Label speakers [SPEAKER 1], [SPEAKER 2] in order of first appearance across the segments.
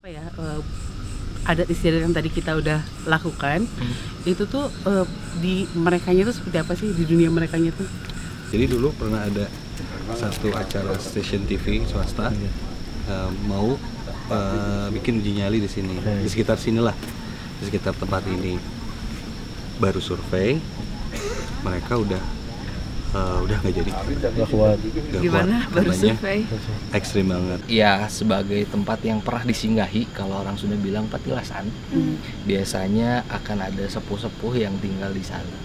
[SPEAKER 1] apa ya, adat istiadat yang tadi kita udah lakukan, itu tuh di merekanya tuh seperti apa sih, di dunia merekanya tuh?
[SPEAKER 2] Jadi dulu pernah ada satu acara stasiun TV swasta mau bikin uji nyali di sini, di sekitar sinilah, di sekitar tempat ini. Baru survei, mereka udah nggak jadi.
[SPEAKER 3] Nggak kuat.
[SPEAKER 1] Gimana baru survei?
[SPEAKER 2] Ekstrim banget.
[SPEAKER 3] Ya, sebagai tempat yang pernah disinggahi, kalau orang sudah bilang petilasan, biasanya akan ada sepuh-sepuh yang tinggal di sana,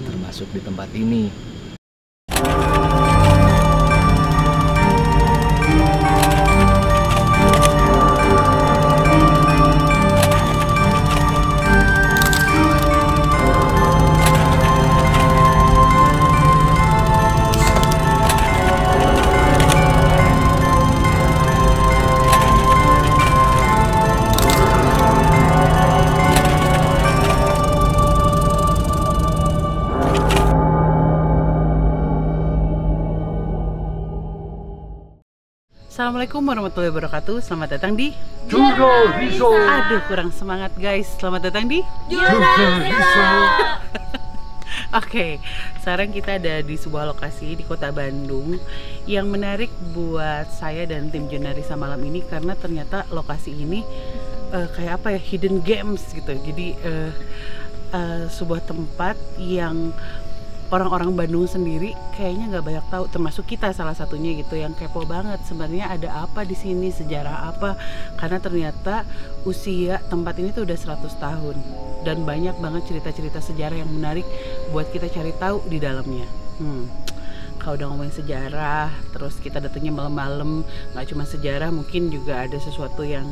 [SPEAKER 3] termasuk di tempat ini.
[SPEAKER 1] Assalamualaikum warahmatullahi wabarakatuh. Selamat datang di
[SPEAKER 4] Jurnal Riso.
[SPEAKER 1] Aduh, kurang semangat guys. Selamat datang di
[SPEAKER 4] Jurnal Riso.
[SPEAKER 1] Oke, sekarang kita ada di sebuah lokasi di kota Bandung yang menarik buat saya dan tim Jurnalisa malam ini, karena ternyata lokasi ini kayak apa ya, hidden gems gitu. Jadi sebuah tempat yang orang-orang Bandung sendiri kayaknya nggak banyak tahu, termasuk kita salah satunya gitu, yang kepo banget sebenarnya ada apa di sini, sejarah apa, karena ternyata usia tempat ini tuh udah 100 tahun dan banyak banget cerita-cerita sejarah yang menarik buat kita cari tahu di dalamnya. Kalau udah ngomongin sejarah, terus kita datangnya malam-malam, nggak cuma sejarah, mungkin juga ada sesuatu yang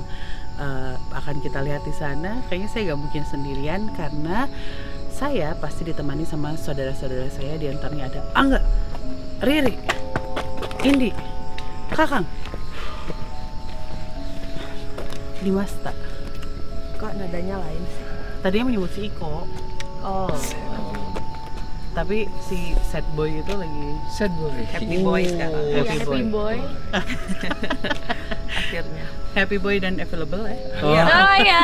[SPEAKER 1] akan kita lihat di sana. Kayaknya saya nggak mungkin sendirian, karena saya pasti ditemani sama saudara-saudara saya. Di antaranya ada Angga, Riri, Indi, Kakang, Dimasta.
[SPEAKER 5] Kok nadanya lain sih?
[SPEAKER 1] Tadinya menyebut si Iko.
[SPEAKER 5] Oh.
[SPEAKER 1] Tapi si sad boy itu lagi
[SPEAKER 3] Sad boy.
[SPEAKER 5] Happy boy sekarang.
[SPEAKER 1] Happy boy.
[SPEAKER 5] Boy. Akhirnya.
[SPEAKER 1] Happy boy dan available ya.
[SPEAKER 5] Oh ya.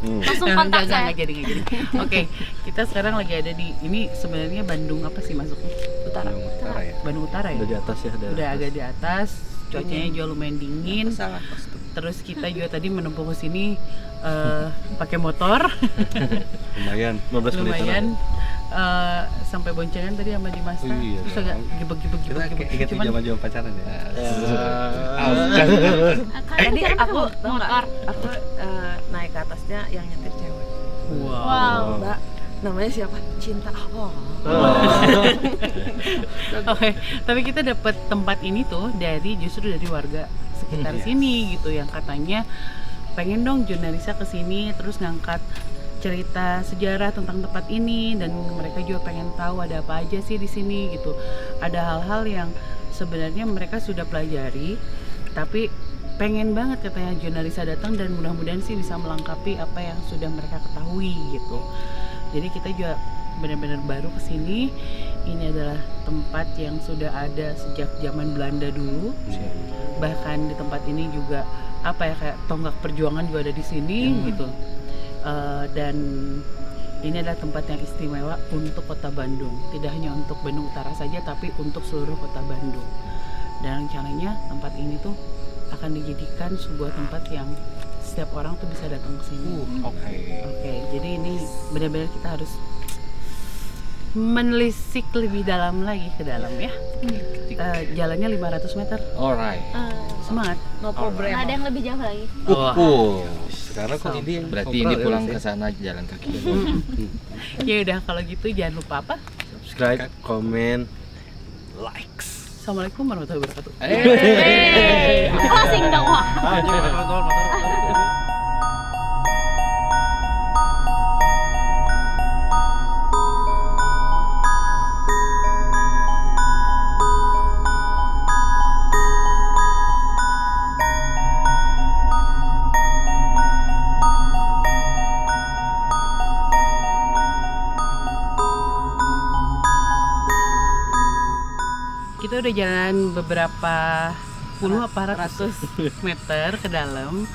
[SPEAKER 5] Langsung kontak saya.
[SPEAKER 1] Nggak jadi. Oke, kita sekarang lagi ada di, ini sebenarnya Bandung apa sih masuknya?
[SPEAKER 5] Utara.
[SPEAKER 2] Utara ya.
[SPEAKER 1] Bandung Utara ya?
[SPEAKER 3] Udah di atas ya,
[SPEAKER 1] Udah agak di atas, cuacanya juga lumayan dingin.
[SPEAKER 5] Salah kostum.
[SPEAKER 1] Terus kita juga tadi menempuh ke sini pakai motor.
[SPEAKER 2] Lumayan, 15 menit.
[SPEAKER 1] Lumayan. Sampai boncengan tadi sama Dimas.
[SPEAKER 2] Oh, iya,
[SPEAKER 1] Terus agak gibek-gibek.
[SPEAKER 2] Ingat zaman-zaman pacaran ya.
[SPEAKER 5] Tadi aku motor. Aku naik ke atasnya, yang nyetir cewek.
[SPEAKER 1] Wow.
[SPEAKER 5] Mbak, namanya siapa? Cinta. Oh.
[SPEAKER 1] Oke, tapi kita dapat tempat ini tuh justru dari warga sekitar sini gitu, yang katanya pengen dong Jurnalisa kesini terus ngangkat cerita sejarah tentang tempat ini, dan mereka juga pengen tahu ada apa aja sih di sini gitu. Ada hal-hal yang sebenarnya mereka sudah pelajari, tapi pengen banget katanya Jurnalisa datang, dan mudah-mudahan sih bisa melengkapi apa yang sudah mereka ketahui gitu. Jadi kita juga benar-benar baru kesini. Ini adalah tempat yang sudah ada sejak zaman Belanda dulu. Bahkan di tempat ini juga apa ya, kayak tonggak perjuangan juga ada di sini gitu. Dan ini adalah tempat yang istimewa untuk kota Bandung, tidak hanya untuk Bandung Utara saja, tapi untuk seluruh kota Bandung. Dan rencananya tempat ini tuh akan dijadikan sebuah tempat yang setiap orang tuh bisa datang ke sini. Oke, jadi ini benar-benar kita harus menelisik lebih dalam lagi ke dalam ya. Jalannya 500 meter.
[SPEAKER 3] Alright.
[SPEAKER 1] Semangat.
[SPEAKER 5] No problem.
[SPEAKER 6] Ada yang lebih jauh lagi.
[SPEAKER 2] Sekarang kok ini
[SPEAKER 3] Berarti ini pulang ke sana jalan kaki.
[SPEAKER 1] Ya udah, kalau gitu jangan lupa apa?
[SPEAKER 3] Subscribe, komen,
[SPEAKER 2] likes.
[SPEAKER 1] Assalamualaikum warahmatullahi wabarakatuh.
[SPEAKER 6] Closing dong, Wak.
[SPEAKER 1] Kita udah jalan beberapa apa 100 meter ke dalam,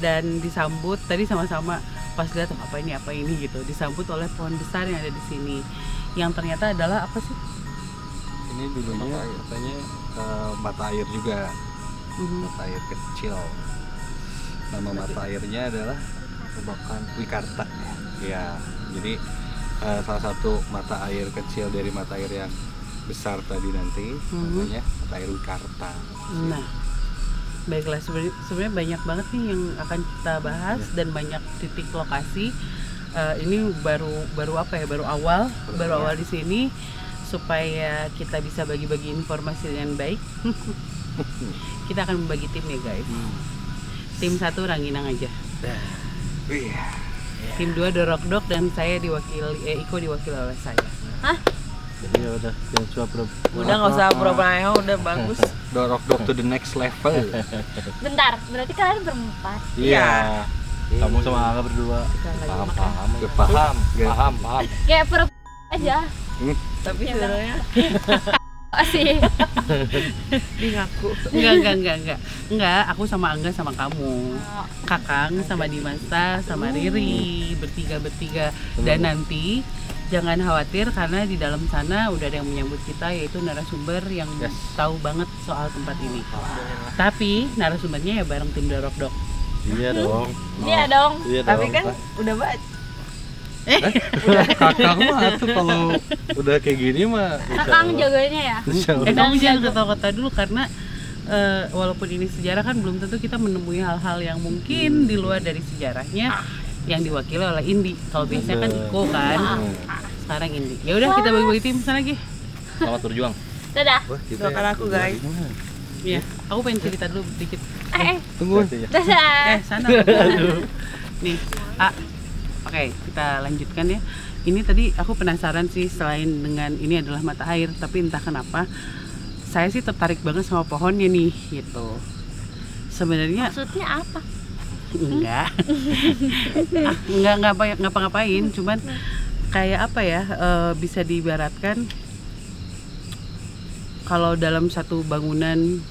[SPEAKER 1] dan disambut tadi sama-sama pas lihat apa ini gitu, disambut oleh pohon besar yang ada di sini, yang ternyata adalah apa sih?
[SPEAKER 2] Ini dulunya katanya mata air juga, mata air kecil. Nama mata airnya adalah Bakan Wikarta. Ya, jadi salah satu mata air kecil dari mata air yang besar tadi nanti namanya mata air Wikarta.
[SPEAKER 1] Nah, baiklah, sebenarnya banyak banget nih yang akan kita bahas dan banyak titik lokasi. Ini baru awal di sini, supaya kita bisa bagi-bagi informasi dengan baik. Kita akan membagi tim ya guys. Tim 1 Rangginang aja. Tim 2 Dorokdok dan saya Iko diwakili oleh saya.
[SPEAKER 5] Hah?
[SPEAKER 2] Jadi ya udah jangan coba
[SPEAKER 5] Udah nggak usah pura-pura, udah bagus.
[SPEAKER 2] Dorokdok to the next level.
[SPEAKER 6] Bentar, berarti kalian berempat.
[SPEAKER 2] Iya.
[SPEAKER 3] Kamu sama Angga berdua.
[SPEAKER 2] Paham.
[SPEAKER 6] Kayak per aja.
[SPEAKER 5] Tapi sebenarnya
[SPEAKER 6] Sih.
[SPEAKER 5] dia ngaku.
[SPEAKER 1] Enggak, aku sama Angga sama kamu. Kakang sama Dimasta sama Riri, bertiga. Dan nanti jangan khawatir karena di dalam sana udah ada yang menyambut kita, yaitu narasumber yang tahu banget soal tempat ini. Tapi narasumbernya ya bareng tim Dorokdok.
[SPEAKER 3] Iya dong.
[SPEAKER 6] Iya dong.
[SPEAKER 5] Tapi kan udah baca.
[SPEAKER 2] Kakak mah tuh kalau udah kayak gini mah
[SPEAKER 6] Kakang jaganya ya.
[SPEAKER 1] Kamu jangan kota-kota dulu karena walaupun ini sejarah kan belum tentu kita menemui hal-hal yang mungkin di luar dari sejarahnya yang diwakili oleh Indi. Kalau biasanya kan Iko kan, sekarang Indi. Ya udah kita bagi-bagi tim sana lagi.
[SPEAKER 3] Selamat berjuang.
[SPEAKER 6] Dadah.
[SPEAKER 5] Doakan aku guys.
[SPEAKER 1] Iya, aku pengen cerita dulu dikit.
[SPEAKER 2] tunggu.
[SPEAKER 6] Dadah.
[SPEAKER 1] Sana. Nih, Oke, kita lanjutkan ya. Ini tadi aku penasaran sih, selain dengan ini adalah mata air, tapi entah kenapa saya sih tertarik banget sama pohonnya nih, gitu. Sebenarnya
[SPEAKER 6] Maksudnya apa?
[SPEAKER 1] enggak ngapa-ngapain, cuman kayak apa ya, bisa diibaratkan kalau dalam satu bangunan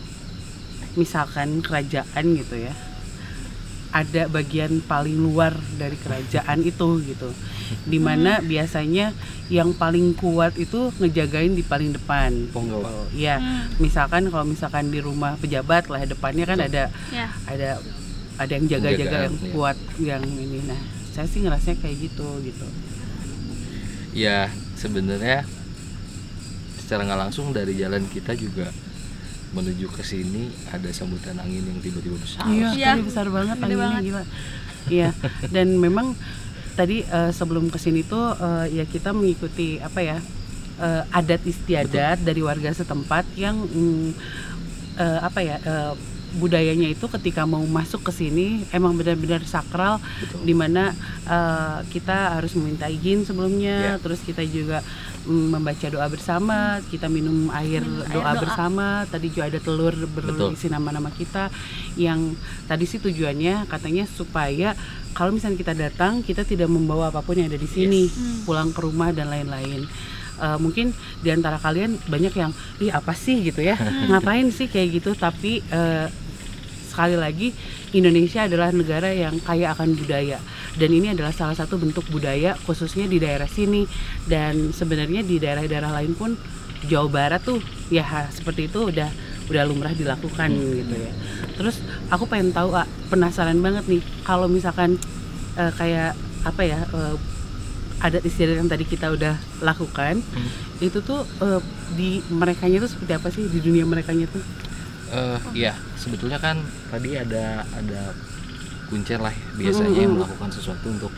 [SPEAKER 1] misalkan kerajaan gitu ya, ada bagian paling luar dari kerajaan itu gitu, dimana biasanya yang paling kuat itu ngejagain di paling depan. Iya, misalkan kalau misalkan di rumah pejabat lah depannya kan ada yang jaga-jaga yang kuat yang ini. Nah, saya sih ngerasanya kayak gitu.
[SPEAKER 3] Ya sebenarnya secara nggak langsung dari jalan kita juga menuju ke sini ada sambutan angin yang tiba-tiba besar.
[SPEAKER 1] Iya, besar banget anginnya, gila. Iya, dan memang tadi sebelum kesini tuh ya kita mengikuti adat istiadat dari warga setempat yang budayanya itu ketika mau masuk ke sini emang benar-benar sakral, dimana kita harus meminta izin sebelumnya, terus kita juga membaca doa bersama, kita minum air doa bersama. Tadi juga ada telur berisi nama-nama kita, yang tadi sih tujuannya katanya supaya kalau misalnya kita datang kita tidak membawa apapun yang ada di sini pulang ke rumah dan lain-lain. Mungkin diantara kalian banyak yang apa sih gitu ya, ngapain sih kayak gitu, tapi sekali lagi Indonesia adalah negara yang kaya akan budaya, dan ini adalah salah satu bentuk budaya khususnya di daerah sini, dan sebenarnya di daerah-daerah lain pun Jawa Barat tuh ya seperti itu udah lumrah dilakukan gitu ya. Terus aku pengen tahu, penasaran banget nih kalau misalkan kayak adat istiadat yang tadi kita udah lakukan, itu tuh di merekanya tuh seperti apa sih, di dunia merekanya tuh?
[SPEAKER 3] Ya sebetulnya kan tadi ada kuncir lah biasanya yang melakukan sesuatu untuk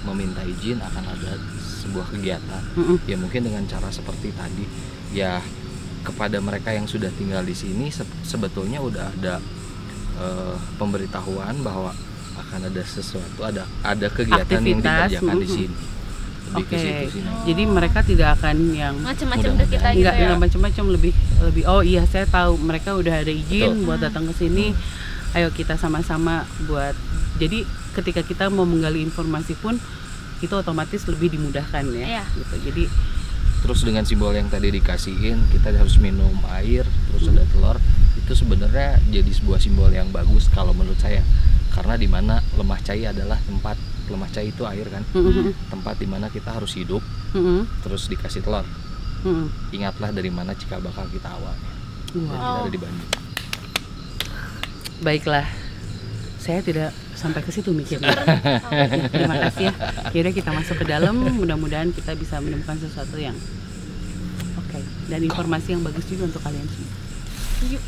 [SPEAKER 3] meminta izin akan ada sebuah kegiatan. Ya mungkin dengan cara seperti tadi ya, kepada mereka yang sudah tinggal di sini sebetulnya udah ada pemberitahuan bahwa akan ada sesuatu, ada kegiatan aktivitas yang dikerjakan di sini. Oke.
[SPEAKER 1] Jadi mereka tidak akan yang
[SPEAKER 6] macam-macam ke kita gitu ya.
[SPEAKER 1] Enggak macam-macam, lebih oh iya saya tahu mereka udah ada izin buat datang ke sini. Ayo kita sama-sama buat. Jadi ketika kita mau menggali informasi pun itu otomatis lebih dimudahkan ya. Gitu. Jadi
[SPEAKER 3] Terus dengan simbol yang tadi dikasihin, kita harus minum air, terus ada telur. Itu sebenarnya jadi sebuah simbol yang bagus kalau menurut saya. Karena dimana lemah cai adalah tempat, lemah cai itu air kan, tempat dimana kita harus hidup, terus dikasih telur. Ingatlah dari mana cikal bakal kita awalnya. Dan kita ada di Bandung.
[SPEAKER 1] Baiklah, saya tidak sampai ke situ mikirnya. Terima kasih ya. Yaudah kita masuk ke dalam, mudah-mudahan kita bisa menemukan sesuatu yang oke, dan informasi yang bagus juga untuk kalian semua. Yuk.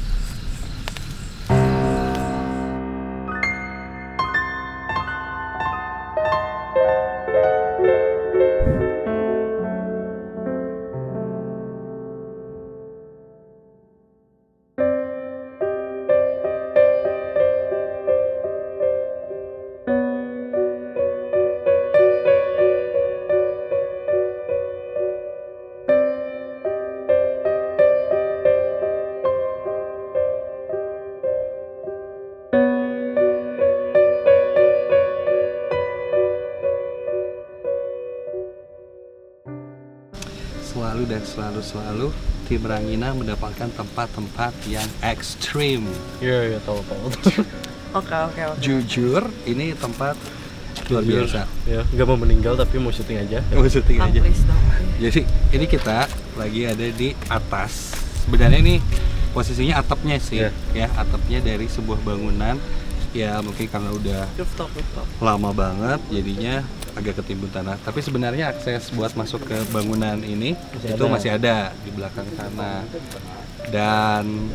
[SPEAKER 2] Selalu tim Rangina mendapatkan tempat-tempat yang ekstrim.
[SPEAKER 7] Iya, tahu.
[SPEAKER 5] Oke.
[SPEAKER 2] Jujur, ini tempat luar biasa.
[SPEAKER 7] Ya, nggak mau meninggal tapi mau syuting aja.
[SPEAKER 2] Mau syuting aja.
[SPEAKER 5] Please dong.
[SPEAKER 2] Jadi ini kita lagi ada di atas. Sebenarnya ini posisinya atapnya sih, ya atapnya dari sebuah bangunan. Ya mungkin karena udah
[SPEAKER 5] Rooftop.
[SPEAKER 2] lama banget, jadinya agak ketimbun tanah. Tapi sebenarnya akses buat masuk ke bangunan ini masih ada di belakang sana. Dan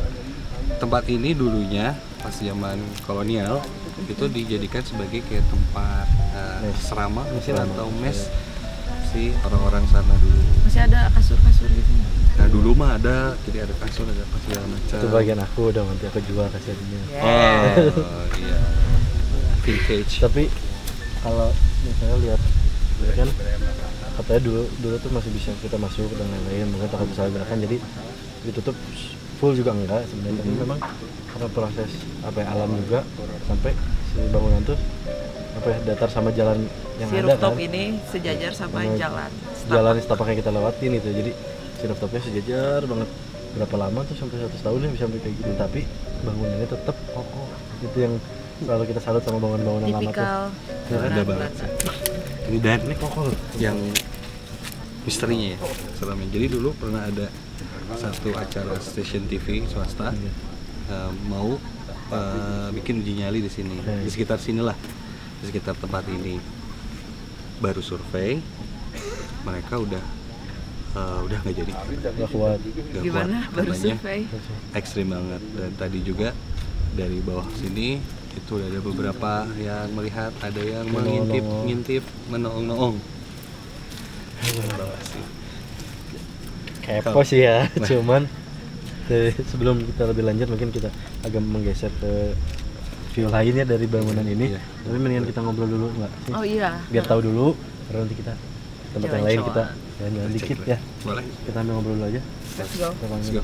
[SPEAKER 2] tempat ini dulunya pas zaman kolonial itu dijadikan sebagai kayak tempat serama mungkin atau mes si orang-orang sana dulu.
[SPEAKER 5] Masih ada kasur-kasur gitu.
[SPEAKER 2] Nah dulu mah ada, jadi ada kasur, ada apa segala macam.
[SPEAKER 7] Itu bagian aku udah nanti aku jual kasih adanya.
[SPEAKER 2] Oh iya, vintage.
[SPEAKER 7] Tapi kalau misalnya lihat kan katanya dulu tuh masih bisa kita masuk dan lain-lain, mungkin takut disalahgunakan jadi ditutup full juga enggak sebenarnya. Tapi memang karena proses alam juga sampai si bangunan tuh datar sama jalan yang
[SPEAKER 5] si
[SPEAKER 7] ada
[SPEAKER 5] rooftop
[SPEAKER 7] kan.
[SPEAKER 5] ini sejajar sama jalan
[SPEAKER 7] Setapak yang kita lewatin itu, jadi si rooftopnya sejajar banget. Berapa lama tuh sampai 100 tahun ya bisa sampai kayak gitu, tapi bangunannya tetap kokoh. Itu yang selalu kita salut sama bangunan-bangunan lama tuh.
[SPEAKER 5] tipikal
[SPEAKER 2] Ada banget. Ini dan ini kokoh yang misterinya ya, seramnya. Jadi dulu pernah ada satu acara stasiun TV swasta mau bikin uji nyali di sini, di sekitar sinilah, di sekitar tempat ini. Baru survei, mereka udah nggak jadi.
[SPEAKER 7] Nggak kuat.
[SPEAKER 2] Nggak
[SPEAKER 5] gimana
[SPEAKER 2] kuat,
[SPEAKER 5] baru
[SPEAKER 2] katanya
[SPEAKER 5] survei
[SPEAKER 2] ekstrim banget. Dan tadi juga dari bawah sini itu udah ada beberapa yang melihat, ada yang mengintip, menoong-noong.
[SPEAKER 7] Kepo sih ya, cuman sebelum kita lebih lanjut mungkin kita agak menggeser ke view lainnya dari bangunan ini. Tapi mendingan kita ngobrol dulu nggak sih?
[SPEAKER 5] oh iya
[SPEAKER 7] Biar tahu dulu, baru nanti kita tempat yang lain kita
[SPEAKER 5] Jalan-jalan.
[SPEAKER 7] jalan-jalan dikit
[SPEAKER 2] Cek
[SPEAKER 7] ya.
[SPEAKER 2] Boleh.
[SPEAKER 7] Kita ambil ngobrol dulu aja.
[SPEAKER 5] let's go
[SPEAKER 7] Kita
[SPEAKER 2] Let's
[SPEAKER 7] panggil.
[SPEAKER 2] go.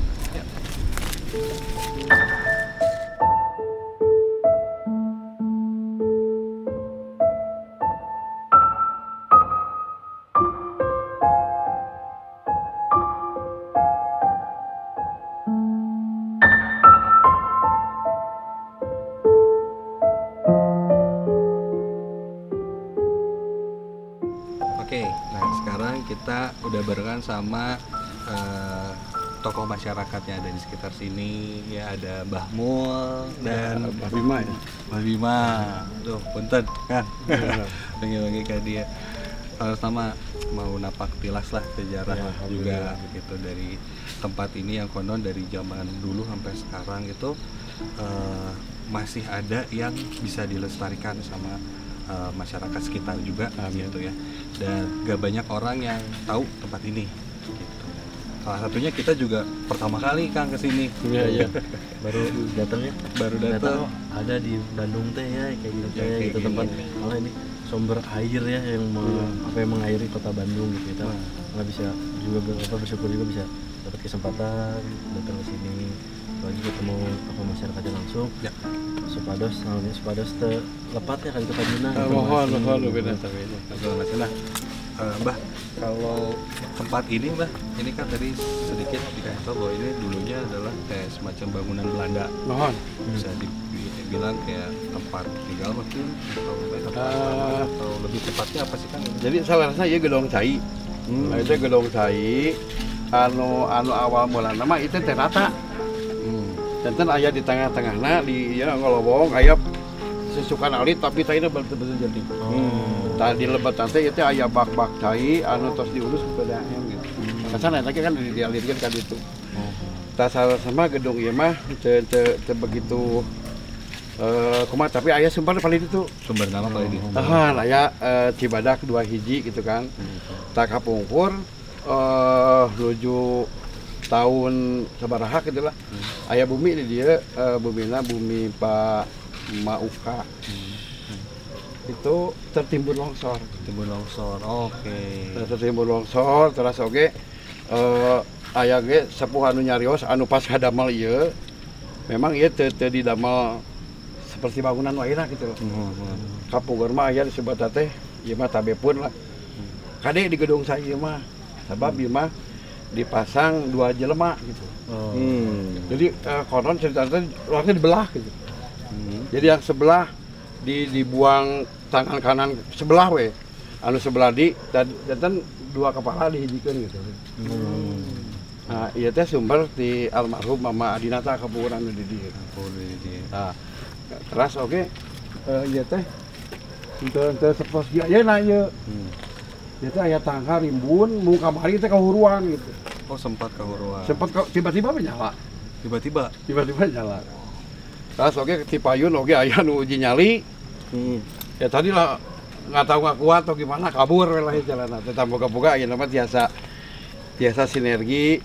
[SPEAKER 2] Oke, nah sekarang kita udah barengan sama tokoh masyarakat yang ada di sekitar sini. Ya ada Mbah Mul dan
[SPEAKER 4] Mbah Bima ya.
[SPEAKER 2] Mbah Bima. Tuh, punten kan. Bagi-bagi ke dia. Sama mau napak tilas lah sejarah
[SPEAKER 7] Ya,
[SPEAKER 2] juga begitu dari tempat ini yang konon dari zaman dulu sampai sekarang itu masih ada yang bisa dilestarikan sama masyarakat sekitar juga gitu ya. Dan gak banyak orang yang tahu tempat ini gitu. Salah satunya kita juga pertama kali Kang kesini.
[SPEAKER 7] Iya. Baru datangnya.
[SPEAKER 2] Baru datang.
[SPEAKER 7] Ada di Bandung teh ya kayak gitu
[SPEAKER 2] Ya, kayak
[SPEAKER 7] gitu
[SPEAKER 2] gini.
[SPEAKER 7] tempat. Malah ini sumber air ya yang yang mengairi kota Bandung gitu. Kita nggak bisa juga bersyukur juga bisa dapat kesempatan datang ke sini. Lagi ketemu tokoh masyarakatnya langsung.
[SPEAKER 2] Ya.
[SPEAKER 7] Supados terlepat ya kali itu Kajina.
[SPEAKER 4] Mohon benar.
[SPEAKER 2] Nah, Mbah, kalau tempat ini Mbah, ini kan tadi sedikit dikasih tahu bahwa ini dulunya adalah kayak semacam bangunan Belanda.
[SPEAKER 8] Mohon.
[SPEAKER 2] Bisa dibilang kayak tempat tinggal mungkin atau lebih tepatnya apa sih kan?
[SPEAKER 8] Jadi salah rasa ieu gedong cai. Nah, itu gedong cai anu awal mulana mah itu teh rata. Janten aya di tengah-tengahna di ieu ngolobong aya susukan alit tapi tadi betul-betul jadi. Tadi lebat tante itu aya bak-bak cai anu tos diurus ke PDAM gitu. Kasana lagi kan dialirkan kan itu. Tas sama gedung ieu mah teu begitu kumaha tapi aya sumber paling itu.
[SPEAKER 2] Sumber nama paling itu.
[SPEAKER 8] Aya Cibadak 2 hiji gitu kan. Tak kapungkur nuju tahun sabaraha gitu lah. Aya bumi di dia bumina bumi Pak Mauka. Itu tertimbun longsor.
[SPEAKER 2] Oke.
[SPEAKER 8] Tertimbun longsor terus oge aya ge sepuh anu nyarios anu pas hadamel ieu memang ieu teu didamel seperti bangunan wairah gitu loh. Kapungkur mah aya disebut teh ieu mah tabepun lah. Kade di gedung saya ieu mah sabab ieu mah dipasang 2 jelema gitu. Jadi konon ceritanya ruangnya dibelah gitu. Jadi yang sebelah dibuang tangan kanan sebelah we. Anu sebelah dan 2 kepala dihijikeun gitu. Nah, ieu teh sumber di almarhum Mama Adinata kapuuran di dieu. Nah, terus oke ieu teh teu sepos dia ayeuna ieu. Ieu teh aya tangga rimbun mun kamari teh kahuruan gitu.
[SPEAKER 2] Oh, sempat kahuruan.
[SPEAKER 8] Tiba-tiba menyala.
[SPEAKER 2] Tiba-tiba
[SPEAKER 8] Nyala. Terus oke Cipayun oke aya nu uji nyali. Ya tadi lah nggak tahu nggak kuat atau gimana kabur lah jalan. Tetap boga-boga ayeuna mah tiasa sinergi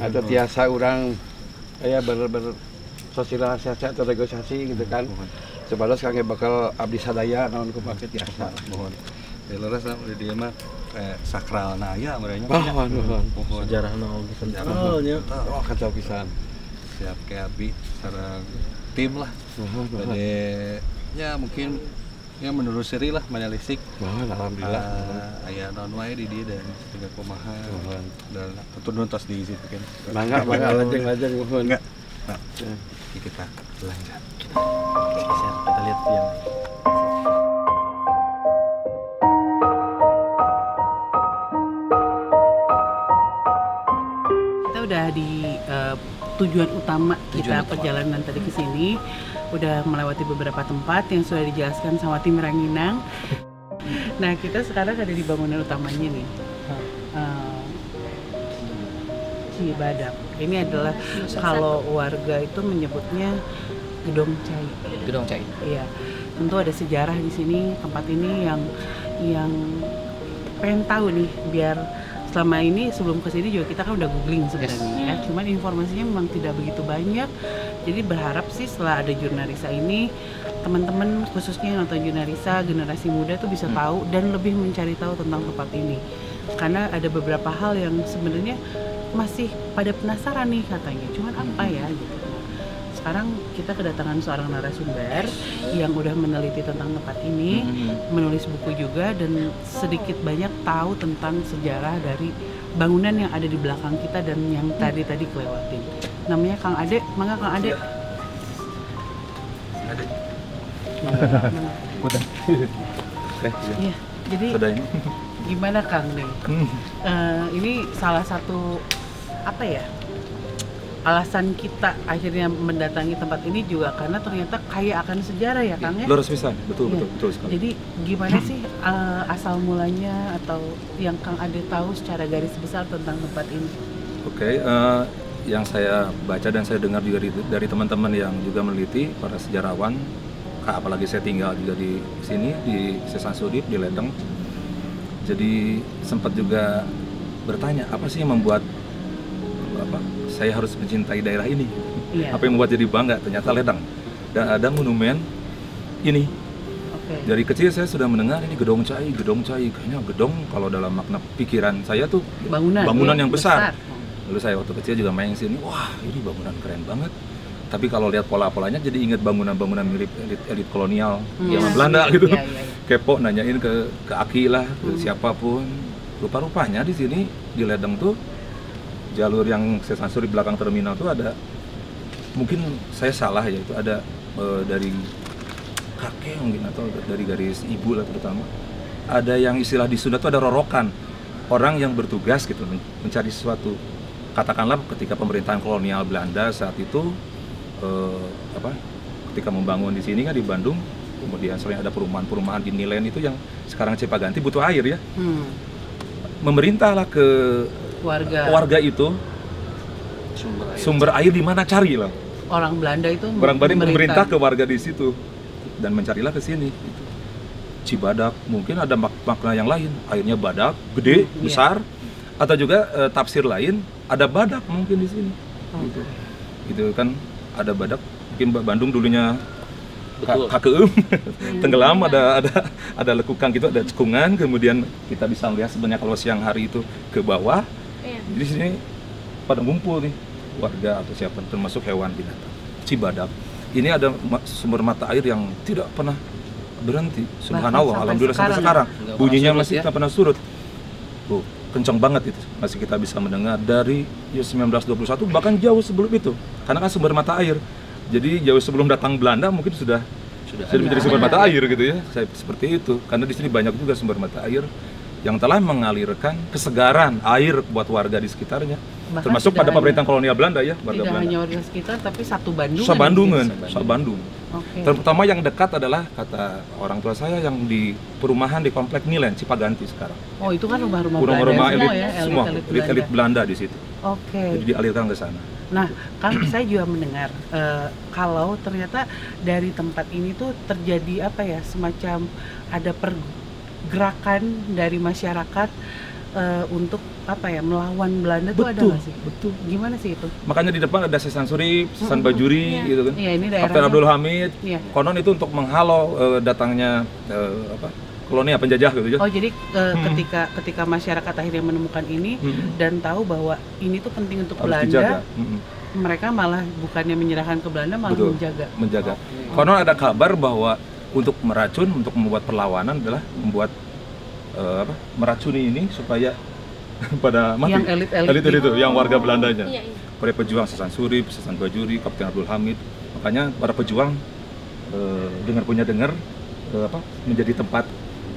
[SPEAKER 8] atau tiasa orang aya bersosialisasi atau negosiasi gitu kan. Sebalas kangge bakal abdi sadaya naon kumaha tiasa.
[SPEAKER 2] Mohon. Leres di dieu mah sakralna aya merenya.
[SPEAKER 7] Mohon. Sejarahna oge kentalnya.
[SPEAKER 8] Oh, kacau pisan.
[SPEAKER 2] Siap kayak abdi sareng tim lah. Ya mungkin ya menelusuri lah menelisik.
[SPEAKER 8] Alhamdulillah.
[SPEAKER 2] Aya naon wae di dieu dan tiga kumaha. Dan tutun tos di situ kan.
[SPEAKER 8] Mangga lajeng mohon.
[SPEAKER 2] Enggak. Nah, kita lanjut.
[SPEAKER 7] Kita lihat yang
[SPEAKER 1] udah di tujuan utama kita perjalanan tadi ke sini, udah melewati beberapa tempat yang sudah dijelaskan sama tim Ranginang. Nah, kita sekarang ada di bangunan utamanya nih, Cibadak. Ini adalah kalau warga itu menyebutnya Gedong Cai.
[SPEAKER 3] Gedong Cai.
[SPEAKER 1] Iya, tentu ada sejarah di sini tempat ini yang pengen tahu nih biar selama ini sebelum kesini juga kita kan udah googling sebenarnya ya, cuman informasinya memang tidak begitu banyak. Jadi berharap sih setelah ada Jurnarisa ini teman-teman khususnya yang nonton Jurnarisa generasi muda tuh bisa tahu dan lebih mencari tahu tentang tempat ini, karena ada beberapa hal yang sebenarnya masih pada penasaran nih katanya, cuman apa ya gitu. Sekarang kita kedatangan seorang narasumber yang udah meneliti tentang tempat ini, menulis buku juga dan sedikit banyak tahu tentang sejarah dari bangunan yang ada di belakang kita dan yang tadi kelewatin. Namanya Kang Ade, mangga Kang Ade.
[SPEAKER 2] Udah.
[SPEAKER 1] Iya, jadi gimana Kang nih? Ini salah satu apa ya? Alasan kita akhirnya mendatangi tempat ini juga karena ternyata kaya akan sejarah ya Kang ya.
[SPEAKER 9] Lurus pisan, betul sekali.
[SPEAKER 1] Jadi gimana sih asal mulanya atau yang Kang Ade tahu secara garis besar tentang tempat ini?
[SPEAKER 9] Oke, yang saya baca dan saya dengar juga dari teman-teman yang juga meneliti, para sejarawan, apalagi saya tinggal juga di sini di Sesansudip di Ledeng. Jadi sempat juga bertanya apa sih yang membuat saya harus mencintai daerah ini. Apa yang membuat jadi bangga? Ternyata Ledeng. Dan ada monumen ini. Dari kecil saya sudah mendengar ini Gedong Cai. Kayaknya gedong kalau dalam makna pikiran saya tuh bangunan yang besar. Lalu saya waktu kecil juga main sini, wah ini bangunan keren banget. Tapi kalau lihat pola-polanya jadi ingat bangunan-bangunan mirip elit kolonial zaman Belanda gitu. Kepo nanyain ke Aki lah, ke siapapun. rupa-rupanya di sini di Ledeng tuh jalur yang saya sansur di belakang terminal tuh ada, mungkin saya salah ya, itu ada dari kakek mungkin atau dari garis ibu lah terutama, ada yang istilah di Sunda tuh ada rorokan, orang yang bertugas gitu mencari sesuatu. Katakanlah ketika pemerintahan kolonial Belanda saat itu ketika membangun di sini kan di Bandung, kemudian sering ada perumahan-perumahan di Nilen itu yang sekarang Cipaganti butuh air ya. Memerintahlah ke warga itu sumber air di mana, cari lah.
[SPEAKER 1] Orang Belanda itu
[SPEAKER 9] memerintah ke warga di situ dan mencarilah ke sini. Gitu. Cibadak mungkin ada makna yang lain, airnya badak, gede, besar, atau juga tafsir lain ada badak mungkin di sini. Gitu. Gitu kan ada badak, mungkin Bandung dulunya kakeum, tenggelam, ada lekukan gitu, ada cekungan, kemudian kita bisa melihat sebenarnya kalau siang hari itu ke bawah, di sini pada ngumpul nih warga atau siapa, termasuk hewan binatang. Cibadak, ini ada sumber mata air yang tidak pernah berhenti, subhanallah, alhamdulillah sampai sekarang bunyinya masih tidak pernah surut. Kencang banget itu, masih kita bisa mendengar dari 1921 bahkan jauh sebelum itu, karena kan sumber mata air. Jadi jauh sebelum datang Belanda mungkin sudah menjadi sumber mata air gitu ya. Seperti itu. Karena di sini banyak juga sumber mata air yang telah mengalirkan kesegaran air buat warga di sekitarnya. Bahkan termasuk pada pemerintahan kolonial Belanda ya, warga Belanda. Tidak hanya warga sekitar tapi satu Bandungan. Bandung. Okay. Terutama yang dekat adalah kata orang tua saya yang di perumahan di komplek Nilen Cipaganti sekarang.
[SPEAKER 1] Oh, itu kan rumah-rumah
[SPEAKER 9] elit Belanda di situ.
[SPEAKER 1] Oke.
[SPEAKER 9] Jadi dialirkan ke sana.
[SPEAKER 1] Nah, kan saya juga mendengar kalau ternyata dari tempat ini tuh terjadi apa ya, semacam ada pergerakan dari masyarakat untuk apa ya, melawan Belanda. Betul, tuh ada nggak sih? Betul. Gimana sih itu? Makanya di depan ada Sesan Surip, Sesan Bajuri gitu kan. Iya, ini daerahnya. Kapten Abdul Hamid. Iya. Konon itu untuk menghalau datangnya koloni penjajah gitu ya. Oh, jadi ketika masyarakat akhirnya menemukan ini dan tahu bahwa ini tuh penting untuk harus Belanda, mereka malah bukannya menyerahkan ke Belanda, malah menjaga. Konon ada kabar bahwa untuk meracun, untuk membuat perlawanan adalah membuat meracuni ini supaya pada mati. Yang elit itu, yang warga Belandanya. Para pejuang Sesan Surip, Sesan Bajuri, Kapten Abdul Hamid. Makanya para pejuang dengar menjadi tempat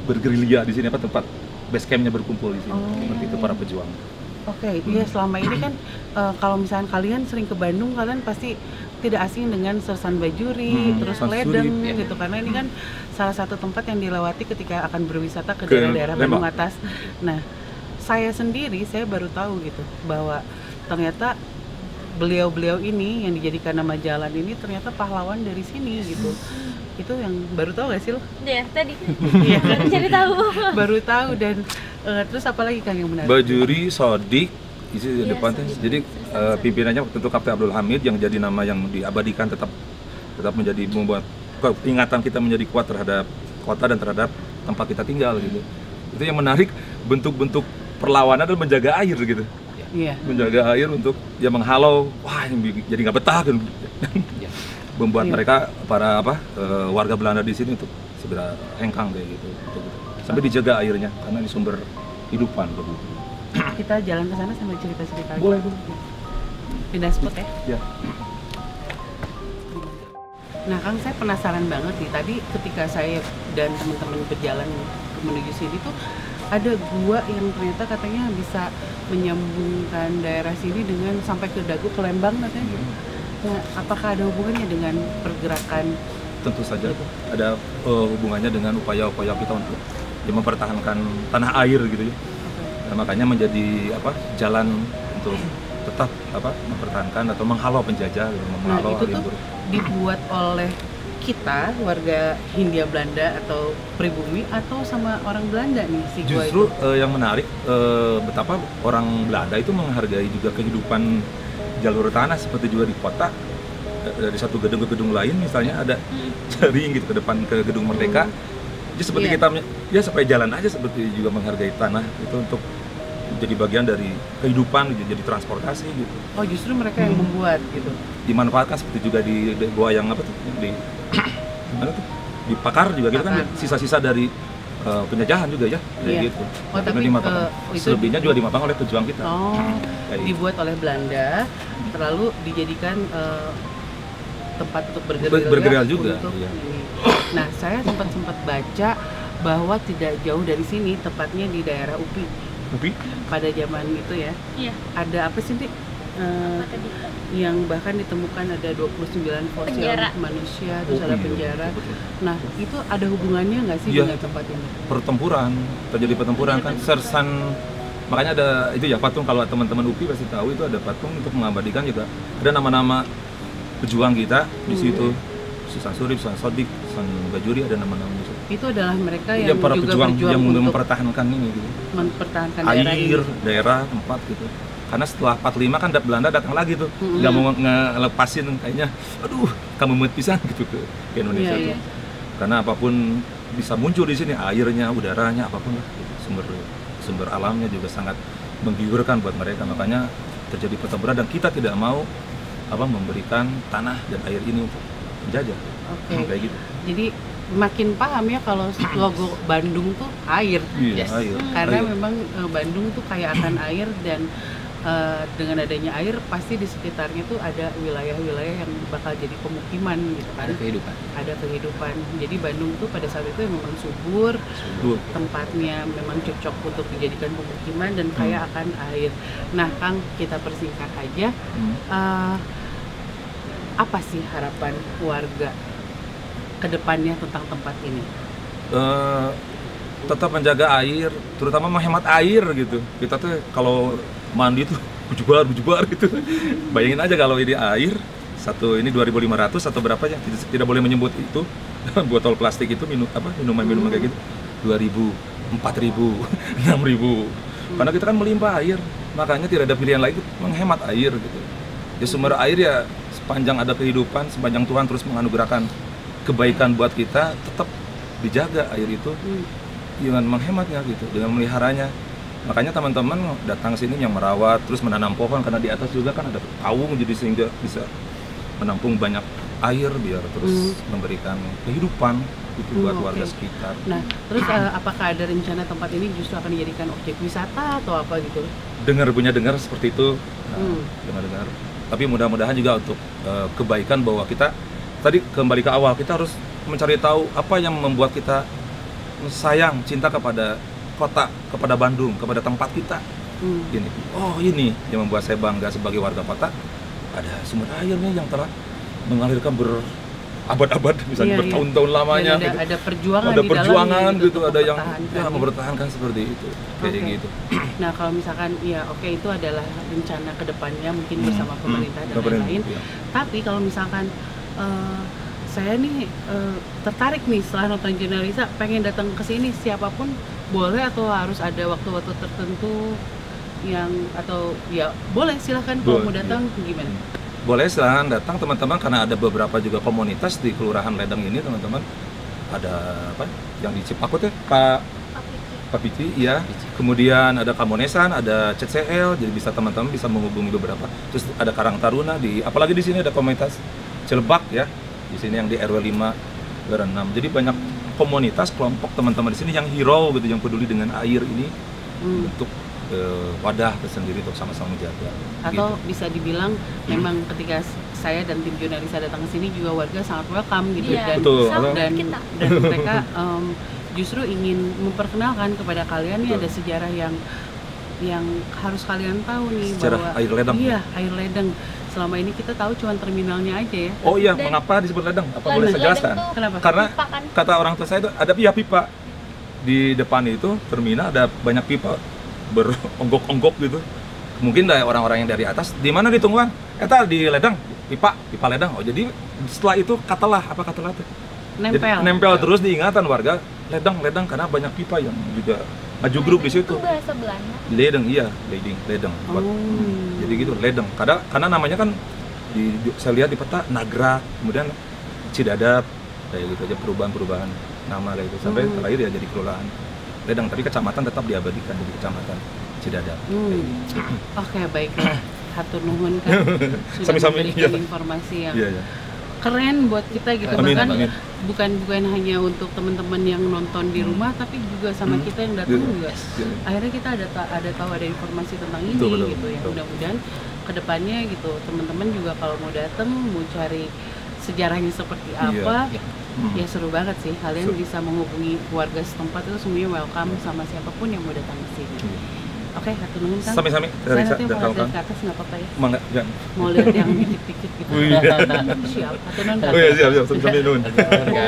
[SPEAKER 1] bergerilya di sini, tempat base campnya berkumpul di sini. Seperti itu para pejuang. Oke, iya, selama ini kan kalau misalnya kalian sering ke Bandung, kalian pasti tidak asing dengan Sesan Bajuri, terus Ledeng gitu, karena ini kan salah satu tempat yang dilewati ketika akan berwisata ke daerah-daerah Bandung atas. Nah, saya sendiri baru tahu gitu bahwa ternyata beliau-beliau ini yang dijadikan nama jalan ini ternyata pahlawan dari sini gitu. Itu yang baru tahu gak sih lo?
[SPEAKER 6] Iya, tadi.
[SPEAKER 1] Iya,
[SPEAKER 6] jadi tahu.
[SPEAKER 1] Baru tahu. Dan terus apa lagi Kang yang menarik? Bajuri, Sodik, isi depannya. Jadi pimpinannya tentu Kapten Abdul Hamid yang jadi nama yang diabadikan, tetap menjadi membuat ingatan kita menjadi kuat terhadap kota dan terhadap tempat kita tinggal gitu. Itu yang menarik, bentuk-bentuk perlawanan adalah menjaga air gitu. Iya. Menjaga air untuk ya menghalau, jadi nggak betah kan. Membuat mereka para warga Belanda di sini untuk segera hengkang kayak gitu. Sampai dijaga airnya karena ini sumber kehidupan. Kita jalan ke sana sambil cerita-cerita. Boleh. Pindah spot ya. Ya. Nah, Kang, saya penasaran banget nih. Tadi ketika saya dan teman-teman berjalan menuju sini tuh ada gua yang ternyata katanya bisa menyambungkan daerah sini dengan sampai ke Dago, ke Lembang katanya gitu. Nah, apakah ada hubungannya dengan pergerakan? Tentu saja gitu. Ada hubungannya dengan upaya-upaya kita untuk mempertahankan tanah air gitu ya. Nah, makanya menjadi jalan untuk tetap mempertahankan atau menghalau penjajah, menghalau itu tuh dibuat oleh kita warga Hindia Belanda atau pribumi atau sama orang Belanda nih si gua. Justru yang menarik betapa orang Belanda itu menghargai juga kehidupan jalur tanah seperti juga di kota. Dari satu gedung ke gedung lain misalnya ada jaring gitu ke depan ke gedung Merdeka. Jadi seperti kita ya supaya jalan aja seperti juga menghargai tanah itu untuk jadi bagian dari kehidupan, jadi transportasi gitu. Oh, justru mereka yang membuat gitu. Dimanfaatkan seperti juga di gua yang di mana tuh? Di Pakar juga gitu kan sisa-sisa dari
[SPEAKER 9] penjajahan juga ya, kayak
[SPEAKER 1] Iya.
[SPEAKER 9] gitu.
[SPEAKER 1] Oh,
[SPEAKER 9] Karena
[SPEAKER 1] tapi,
[SPEAKER 9] dimatangkan.
[SPEAKER 1] itu-
[SPEAKER 9] Selebihnya juga dimatangkan oleh pejuang kita.
[SPEAKER 1] Oh,
[SPEAKER 9] Kayak gitu.
[SPEAKER 1] dibuat oleh Belanda, terlalu dijadikan tempat untuk bergerilya.
[SPEAKER 9] Bergerilya juga,
[SPEAKER 1] untuk
[SPEAKER 9] iya.
[SPEAKER 1] ini. Nah, saya sempat baca bahwa tidak jauh dari sini, tepatnya di daerah UPI.
[SPEAKER 9] Upi?
[SPEAKER 1] Pada zaman itu ya,
[SPEAKER 6] Iya.
[SPEAKER 1] ada apa sih, Dik?
[SPEAKER 6] Apa tadi?
[SPEAKER 1] Yang bahkan ditemukan ada 29 fosil
[SPEAKER 6] Penjara.
[SPEAKER 1] manusia, terus
[SPEAKER 9] Oh,
[SPEAKER 1] ada
[SPEAKER 9] iya,
[SPEAKER 1] penjara.
[SPEAKER 9] betul.
[SPEAKER 1] Nah, itu ada hubungannya nggak sih
[SPEAKER 9] Iya.
[SPEAKER 1] dengan tempat ini?
[SPEAKER 9] Pertempuran, terjadi pertempuran kan, sersan, makanya ada itu ya patung, kalau teman-teman UPI pasti tahu itu ada patung untuk mengabadikan juga ada nama-nama pejuang kita di situ, Susan Surip, Susan Sodik, Susan Bajuri, ada nama-nama itu.
[SPEAKER 1] Itu adalah mereka
[SPEAKER 9] Ya,
[SPEAKER 1] yang
[SPEAKER 9] para
[SPEAKER 1] juga
[SPEAKER 9] pejuang
[SPEAKER 1] berjuang
[SPEAKER 9] yang
[SPEAKER 1] untuk
[SPEAKER 9] mempertahankan ini gitu.
[SPEAKER 1] mempertahankan daerah
[SPEAKER 9] Air,
[SPEAKER 1] ini.
[SPEAKER 9] daerah, tempat gitu. Karena setelah 45 kan Belanda datang lagi tuh, nggak mau ngelepasin kayaknya, aduh kamu mumet pisan gitu ke Indonesia
[SPEAKER 1] Iya,
[SPEAKER 9] tuh. Karena apapun bisa muncul di sini, airnya, udaranya, apapun lah, gitu. sumber alamnya juga sangat menggiurkan buat mereka. Makanya terjadi pertempuran dan kita tidak mau memberikan tanah dan air ini untuk penjajah.
[SPEAKER 1] Oke.
[SPEAKER 9] Kayak gitu.
[SPEAKER 1] Jadi makin paham ya kalau logo Bandung tuh air.
[SPEAKER 9] Iya, air.
[SPEAKER 1] Karena
[SPEAKER 9] Air.
[SPEAKER 1] memang Bandung tuh kaya akan air dan dengan adanya air pasti di sekitarnya tuh ada wilayah-wilayah yang bakal jadi pemukiman gitu kan.
[SPEAKER 3] Ada kehidupan.
[SPEAKER 1] Ada kehidupan. Jadi Bandung tuh pada saat itu memang subur,
[SPEAKER 9] Subur.
[SPEAKER 1] tempatnya memang cocok untuk dijadikan pemukiman dan kaya akan air. Nah, Kang, kita persingkat aja. Apa sih harapan warga ke depannya tentang tempat ini?
[SPEAKER 9] Tetap menjaga air, terutama menghemat air gitu. Kita tuh kalau mandi tuh bujubar gitu. Bayangin aja kalau ini air satu ini 2.500 atau berapa ya? Tidak boleh menyebut itu botol plastik itu minuman kayak gitu. 2.000, 4.000, 6.000. Karena kita kan melimpah air, makanya tidak ada pilihan lain menghemat air gitu. Ya sumber air ya sepanjang ada kehidupan, sepanjang Tuhan terus menganugerahkan kebaikan buat kita, tetap dijaga air itu dengan menghematnya gitu, dengan meliharanya. Makanya teman-teman datang sini yang merawat, terus menanam pohon karena di atas juga kan ada pawung, jadi sehingga bisa menampung banyak air biar terus memberikan kehidupan itu buat warga sekitar.
[SPEAKER 1] Nah, terus apakah ada rencana tempat ini justru akan dijadikan objek wisata atau apa gitu?
[SPEAKER 9] Dengar seperti itu, dengar. Tapi mudah-mudahan juga untuk kebaikan bahwa kita tadi kembali ke awal, kita harus mencari tahu apa yang membuat kita sayang, cinta kepada kota, kepada Bandung, kepada tempat kita. Ini, ini yang membuat saya bangga sebagai warga kota. Ada sumber airnya yang telah mengalirkan berabad-abad, misalnya bertahun-tahun lamanya.
[SPEAKER 1] Dan ada perjuangan
[SPEAKER 9] ada
[SPEAKER 1] di
[SPEAKER 9] perjuangan
[SPEAKER 1] dalamnya
[SPEAKER 9] gitu, ada yang
[SPEAKER 1] mempertahankan.
[SPEAKER 9] mempertahankan seperti itu, kayak gitu.
[SPEAKER 1] Nah, kalau misalkan itu adalah rencana kedepannya mungkin bersama pemerintah dan lain-lain.
[SPEAKER 9] Iya.
[SPEAKER 1] Tapi kalau misalkan saya nih tertarik nih setelah nonton Jurnalisa pengen datang ke sini, siapapun boleh atau harus ada waktu-waktu tertentu yang atau ya boleh silahkan kalau mau datang gimana?
[SPEAKER 9] Boleh silahkan datang teman-teman, karena ada beberapa juga komunitas di Kelurahan Ledeng ini teman-teman. Ada apa? Yang di Cipakut ya, Pak Pici, ya. Kemudian ada Kamonesan, ada CCL, jadi bisa teman-teman bisa menghubungi beberapa. Terus ada Karang Taruna apalagi di sini ada komunitas Cilebak ya. Di sini yang di RW 5 RW 6. Jadi banyak komunitas kelompok teman-teman di sini yang hero gitu, yang peduli dengan air ini untuk wadah tersendiri untuk sama-sama menjaga.
[SPEAKER 1] Atau
[SPEAKER 9] gitu.
[SPEAKER 1] bisa dibilang memang ketika saya dan tim Jurnalisa datang ke sini juga warga sangat welcome gitu.
[SPEAKER 6] Iya,
[SPEAKER 9] betul.
[SPEAKER 1] Dan mereka justru ingin memperkenalkan kepada kalian nih ada sejarah yang harus kalian tahu nih,
[SPEAKER 9] sejarah
[SPEAKER 1] bahwa
[SPEAKER 9] air Ledeng.
[SPEAKER 1] Iya, air Ledeng. Selama ini kita tahu cuma terminalnya aja ya.
[SPEAKER 9] Oh iya, mengapa disebut Ledeng? Apa boleh saya jelaskan?
[SPEAKER 1] Kenapa?
[SPEAKER 9] Karena
[SPEAKER 6] Pipa kan?
[SPEAKER 9] kata orang tua saya itu ada pipa di depan itu terminal, ada banyak pipa beronggok-onggok gitu. Mungkin dari orang-orang yang dari atas, di mana ditungguan? Eta di Ledeng, pipa Ledeng. Oh jadi setelah itu katalah tuh?
[SPEAKER 1] Nempel.
[SPEAKER 9] Jadi, nempel terus diingatan warga Ledeng karena banyak pipa yang juga maju grup di situ.
[SPEAKER 6] Itu bahasa Belanda.
[SPEAKER 9] Ledeng, iya, Ledeng. Jadi gitu, Ledeng. Karena namanya kan saya lihat di peta Nagra, kemudian Cidadap, kayak gitu aja perubahan nama kayak gitu. Sampai terakhir ya jadi kelurahan Ledeng, tapi kecamatan tetap diabadikan jadi kecamatan Cidadap.
[SPEAKER 1] Oke, baiklah. Hatur nuhun kan sudah
[SPEAKER 9] Sami-sami,
[SPEAKER 1] memberikan
[SPEAKER 9] iya.
[SPEAKER 1] informasi yang
[SPEAKER 9] Iya.
[SPEAKER 1] keren buat kita gitu.
[SPEAKER 9] Amin,
[SPEAKER 1] Bahkan
[SPEAKER 9] amin.
[SPEAKER 1] bukan hanya untuk teman-teman yang nonton di rumah, tapi juga sama kita yang datang juga. Akhirnya kita ada tahu ada informasi tentang ini
[SPEAKER 9] Betul,
[SPEAKER 1] gitu ya.
[SPEAKER 9] betul.
[SPEAKER 1] Mudah-mudahan kedepannya gitu teman-teman juga kalau mau datang mau cari sejarahnya seperti apa, ya seru banget sih. Kalian bisa menghubungi warga setempat itu semuanya welcome sama siapapun yang mau datang ke sini. Oke, satu menit Kang.
[SPEAKER 9] Sami-sami
[SPEAKER 1] Saya
[SPEAKER 9] dari
[SPEAKER 1] nanti mau
[SPEAKER 9] kalau
[SPEAKER 1] lihat
[SPEAKER 9] Kang.
[SPEAKER 1] ke atas nggak apa-apa ya?
[SPEAKER 9] Mangga, enggak.
[SPEAKER 1] Mau lihat yang dikit-dikit gitu.
[SPEAKER 9] Oh iya.
[SPEAKER 1] Siap, satu non
[SPEAKER 9] Oh iya, siap, sampai nun.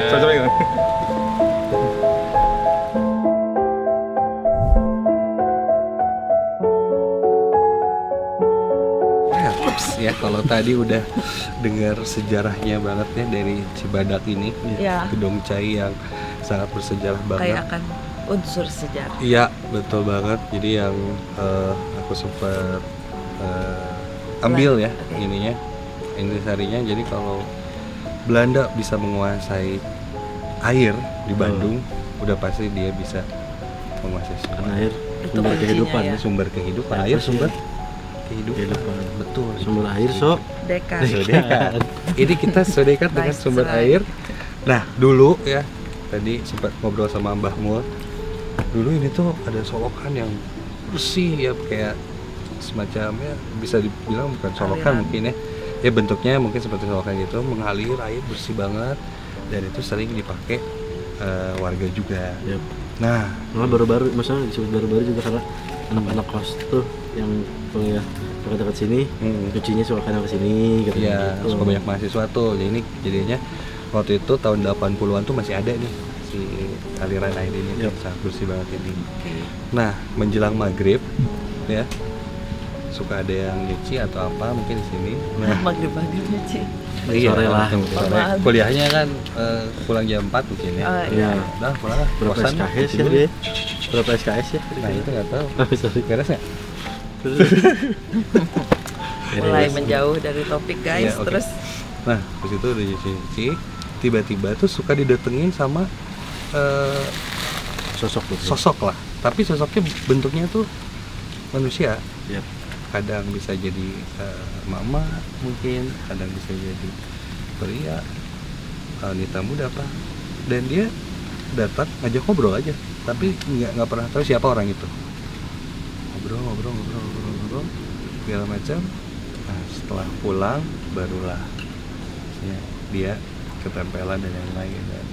[SPEAKER 9] Sampai nun.
[SPEAKER 2] Ya kalau tadi udah dengar sejarahnya banget ya dari Cibadak ini,
[SPEAKER 5] Ya.
[SPEAKER 2] gedung cai yang sangat bersejarah banget.
[SPEAKER 5] Kayak akan unsur sejarah.
[SPEAKER 2] Iya, betul banget. Jadi yang aku sempat ambil ya ininya, intisarinya. Jadi kalau Belanda bisa menguasai air di Bandung, udah pasti dia bisa menguasai semua.
[SPEAKER 7] Karena air
[SPEAKER 5] Itu
[SPEAKER 7] sumber
[SPEAKER 5] kuncinya
[SPEAKER 7] kehidupan
[SPEAKER 5] ya.
[SPEAKER 2] Sumber kehidupan,
[SPEAKER 7] Air
[SPEAKER 2] air
[SPEAKER 7] pasti
[SPEAKER 2] sumber kehidupan. Betul.
[SPEAKER 7] sumber air sok
[SPEAKER 5] Dekan.
[SPEAKER 2] Sodekan. Ini kita sodekan dengan
[SPEAKER 5] Nice
[SPEAKER 2] sumber
[SPEAKER 5] try.
[SPEAKER 2] air. Nah, dulu ya, tadi sempat ngobrol sama Mbah Mul. Dulu ini tuh ada solokan yang bersih ya, kayak semacamnya bisa dibilang bukan solokan
[SPEAKER 5] Aliran.
[SPEAKER 2] mungkin ya. Ya bentuknya mungkin seperti solokan gitu, mengalir air bersih banget, dan itu sering dipakai warga juga.
[SPEAKER 7] Yap.
[SPEAKER 2] Nah,
[SPEAKER 7] Malah baru-baru, maksudnya disebut baru-baru juga karena anak-anak kos tuh yang kuliah dekat-dekat sini, cucinya suka ke sini gitu.
[SPEAKER 2] ya suka banyak mahasiswa tuh. Jadi ini jadinya waktu itu tahun 80-an tuh masih ada nih si aliran air ini, sangat bersih banget ini. Nah, menjelang maghrib ya suka ada yang nyuci atau apa mungkin di sini. Nah,
[SPEAKER 5] Maghrib-maghrib nyuci.
[SPEAKER 2] iya,
[SPEAKER 7] Sore lah.
[SPEAKER 2] sore.
[SPEAKER 5] Apaan?
[SPEAKER 2] Kuliahnya kan pulang jam 4 mungkin ya.
[SPEAKER 5] Oh,
[SPEAKER 7] Iya.
[SPEAKER 2] Udah pulang lah.
[SPEAKER 7] Berapa
[SPEAKER 2] Kosan lah,
[SPEAKER 7] SKS
[SPEAKER 2] cuci
[SPEAKER 7] ya
[SPEAKER 2] dulu.
[SPEAKER 7] dia? Berapa SKS ya?
[SPEAKER 2] Nah, itu nggak tahu.
[SPEAKER 7] Sorry.
[SPEAKER 2] Beres nggak?
[SPEAKER 5] Mulai menjauh dari topik guys,
[SPEAKER 2] Iya, oke.
[SPEAKER 5] terus
[SPEAKER 2] Nah, terus itu udah nyuci, tiba-tiba tuh suka didatengin sama
[SPEAKER 7] Sosok tuh.
[SPEAKER 2] sosok lah, tapi sosoknya bentuknya tuh manusia.
[SPEAKER 7] Yap.
[SPEAKER 2] Kadang bisa jadi mama mungkin, kadang bisa jadi pria, wanita muda apa, dan dia datang ngajak ngobrol aja, tapi nggak pernah tahu siapa orang itu. Ngobrol segala macam. Nah, setelah pulang barulah ya, dia ketempelan dan yang lain, dan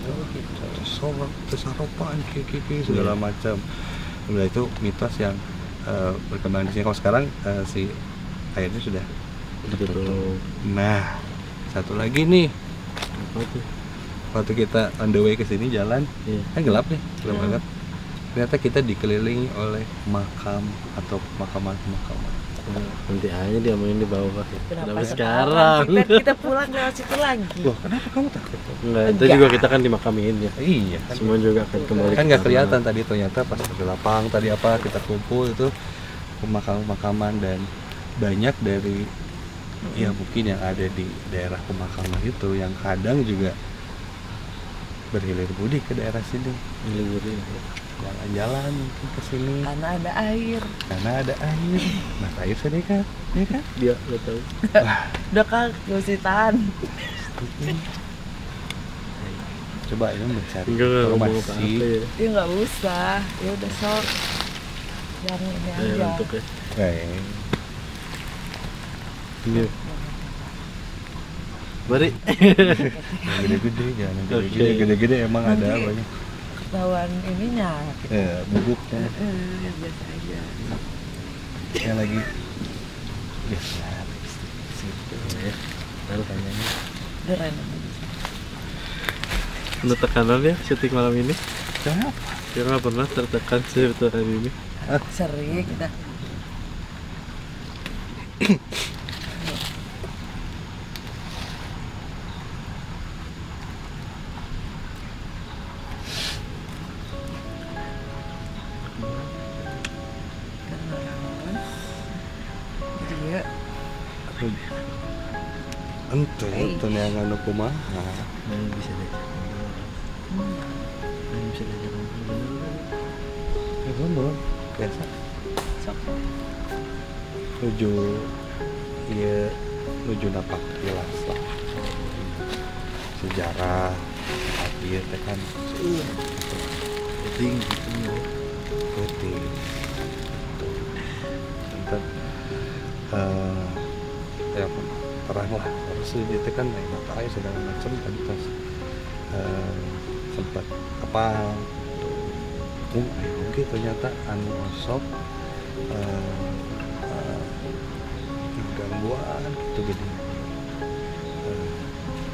[SPEAKER 2] sarapan segala macam. Udah itu mitos yang berkembang di sini. Kalau sekarang si airnya sudah
[SPEAKER 7] Betul.
[SPEAKER 2] Nah, satu lagi nih,
[SPEAKER 7] Apa tuh?
[SPEAKER 2] waktu kita on the way ke sini jalan,
[SPEAKER 7] Iya.
[SPEAKER 2] kan gelap banget. Ternyata kita dikelilingi oleh makam atau makaman.
[SPEAKER 7] Nanti aja dia main di bawah.
[SPEAKER 5] kenapa
[SPEAKER 7] sekarang?
[SPEAKER 5] kita pulang lewat situ lagi?
[SPEAKER 2] Wah, kenapa kamu takut?
[SPEAKER 7] Enggak, itu juga kita kan dimakamin ya.
[SPEAKER 2] Iya, kan.
[SPEAKER 7] Semua juga akan kembali.
[SPEAKER 2] Kan
[SPEAKER 7] ke
[SPEAKER 2] nggak
[SPEAKER 7] sana.
[SPEAKER 2] kelihatan tadi, ternyata pas di lapang tadi apa kita kumpul itu pemakaman dan banyak dari ya mungkin yang ada di daerah pemakaman itu yang kadang juga berhilir budi ke daerah sini,
[SPEAKER 7] Ngeliburin.
[SPEAKER 2] jalan-jalan mungkin ke sini
[SPEAKER 5] Karena ada air.
[SPEAKER 2] karena ada air. Nah, air sedekah, ya kan?
[SPEAKER 7] Dia nggak tahu.
[SPEAKER 5] Udah Kang, gak usah tahan.
[SPEAKER 2] Coba ini mencari
[SPEAKER 7] Enggak ngomong
[SPEAKER 2] informasi.
[SPEAKER 7] apa-apa ya.
[SPEAKER 5] Ya nggak usah. Ya udah sok. Yang ini aja.
[SPEAKER 7] Untuk ya. Ini. Bari.
[SPEAKER 2] Yang gede-gede, jangan yang gede-gede.
[SPEAKER 7] Oke.
[SPEAKER 2] Gede-gede emang ada
[SPEAKER 5] Nanti-
[SPEAKER 2] banyak.
[SPEAKER 5] Ketahuan ininya.
[SPEAKER 2] Bubuknya
[SPEAKER 5] Biasa aja.
[SPEAKER 2] yang lagi biasa situ ya. Lalu tanyanya
[SPEAKER 5] Keren.
[SPEAKER 7] Penuh tekanan ya syuting malam ini.
[SPEAKER 2] kenapa?
[SPEAKER 7] Dia nggak pernah tertekan seperti hari ini.
[SPEAKER 5] Sering kita. Dia
[SPEAKER 2] Ente yang anu kumaha.
[SPEAKER 7] Nah, bisa deh. Nah, bisa deh.
[SPEAKER 2] Ya belum biasa.
[SPEAKER 5] sok.
[SPEAKER 2] Nuju iya nuju napak kilas lah. sejarah iya teh kan penting gitu penting tentang ya terang lah harus itu kan mata air segala macam kan terus sempat apa oke ternyata anu osok gangguan gitu jadi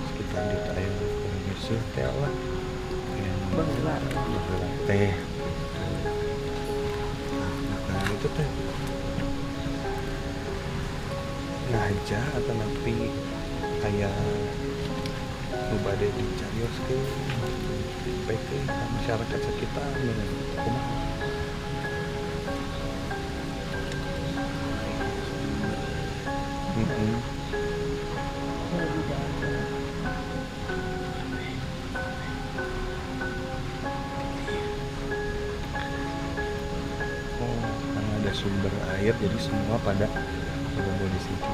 [SPEAKER 2] sekitar di air Indonesia teh lah
[SPEAKER 5] Banglar
[SPEAKER 2] teh nah itu teh ngaja atau napi kayak nubade dicarios ke baik ke masyarakat sekitar kumaha karena ada sumber air jadi semua pada berkumpul di situ.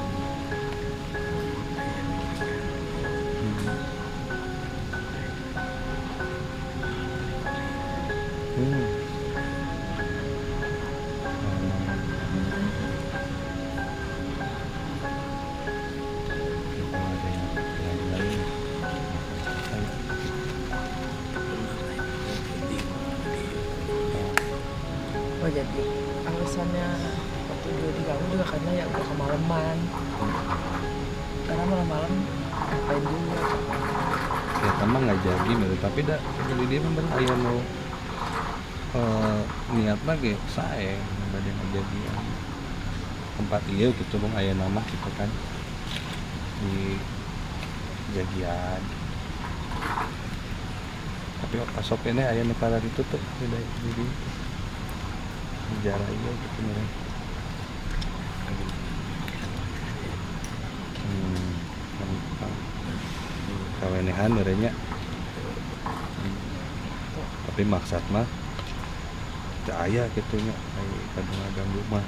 [SPEAKER 5] Oh jadi alasannya waktu gue diganggu juga karena ya gue kemalaman. Karena malam-malam ngapain juga?
[SPEAKER 2] Ya tamang nggak jadi gitu tapi dah jadi dia memang ayah mau niat lagi saya bade ngajadian tempat iya gitu bang ayah nama gitu kan di jadian tapi pasok ini ayah negara itu tuh tidak jadi sejarah iya gitu nih kawenehan merenya tapi maksud mah cahaya gitunya kayak kadang ganggu mah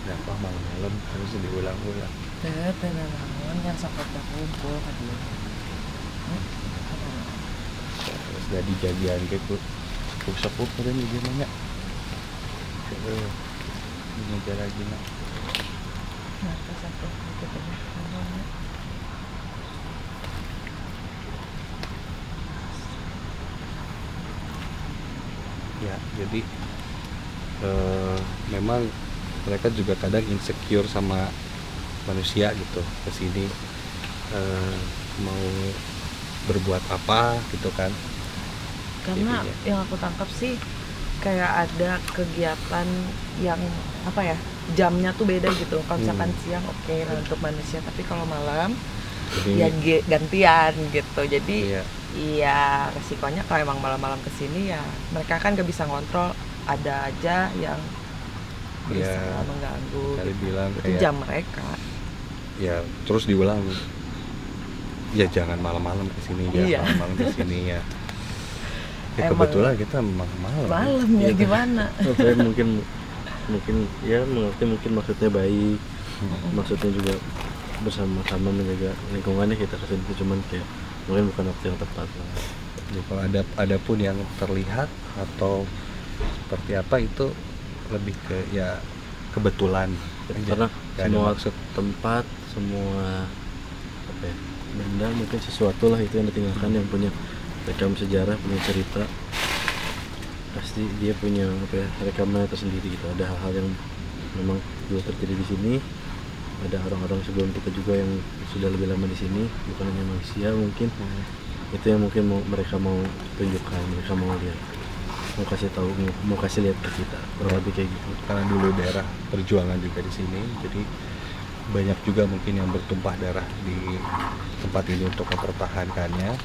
[SPEAKER 2] gampang malam-malam harus diulang-ulang
[SPEAKER 5] Tenang yang sampai kumpul tadi.
[SPEAKER 2] terus udah dijadian gitu sepup keren di gimana ini ngejar lagi nak
[SPEAKER 5] Kenapa sampai gitu
[SPEAKER 2] ya jadi memang mereka juga kadang insecure sama manusia gitu kesini mau berbuat apa gitu kan
[SPEAKER 5] karena
[SPEAKER 2] jadinya.
[SPEAKER 5] Yang aku tangkap sih kayak ada kegiatan yang apa ya jamnya tuh beda gitu kalau misalkan siang oke, nah untuk manusia tapi kalau malam
[SPEAKER 2] Jadi,
[SPEAKER 5] ya gantian gitu jadi
[SPEAKER 2] iya.
[SPEAKER 5] iya resikonya kalau emang malam-malam kesini ya mereka kan gak bisa ngontrol ada aja yang bisa mengganggu
[SPEAKER 2] kali bilang
[SPEAKER 5] itu
[SPEAKER 2] kayak
[SPEAKER 5] jam mereka
[SPEAKER 2] ya terus diulang ya jangan malam-malam kesini ya
[SPEAKER 5] Iya.
[SPEAKER 2] malam-malam kesini ya ya
[SPEAKER 5] Emang
[SPEAKER 2] kebetulan kita malam
[SPEAKER 5] ya gimana
[SPEAKER 7] saya mungkin ya mengerti mungkin maksudnya baik maksudnya juga bersama-sama menjaga lingkungannya kita kesini itu cuman kayak mungkin bukan waktu yang tepat lah.
[SPEAKER 2] Jadi kalau ada pun yang terlihat atau seperti apa itu lebih ke ya kebetulan
[SPEAKER 7] karena
[SPEAKER 2] gak ada
[SPEAKER 7] semua
[SPEAKER 2] maksud.
[SPEAKER 7] tempat semua apa ya benda mungkin sesuatu lah itu yang ditinggalkan yang punya rekam sejarah punya cerita pasti dia punya apa ya rekamnya tersendiri gitu ada hal-hal yang memang dulu terjadi di sini ada orang-orang sebelum kita juga yang sudah lebih lama di sini bukan hanya manusia mungkin itu yang mungkin mereka mau tunjukkan mereka mau lihat mau kasih tahu mau kasih lihat ke kita kurang lebih kayak gitu
[SPEAKER 2] Karena dulu daerah perjuangan juga di sini jadi banyak juga mungkin yang bertumpah darah di tempat ini untuk mempertahankannya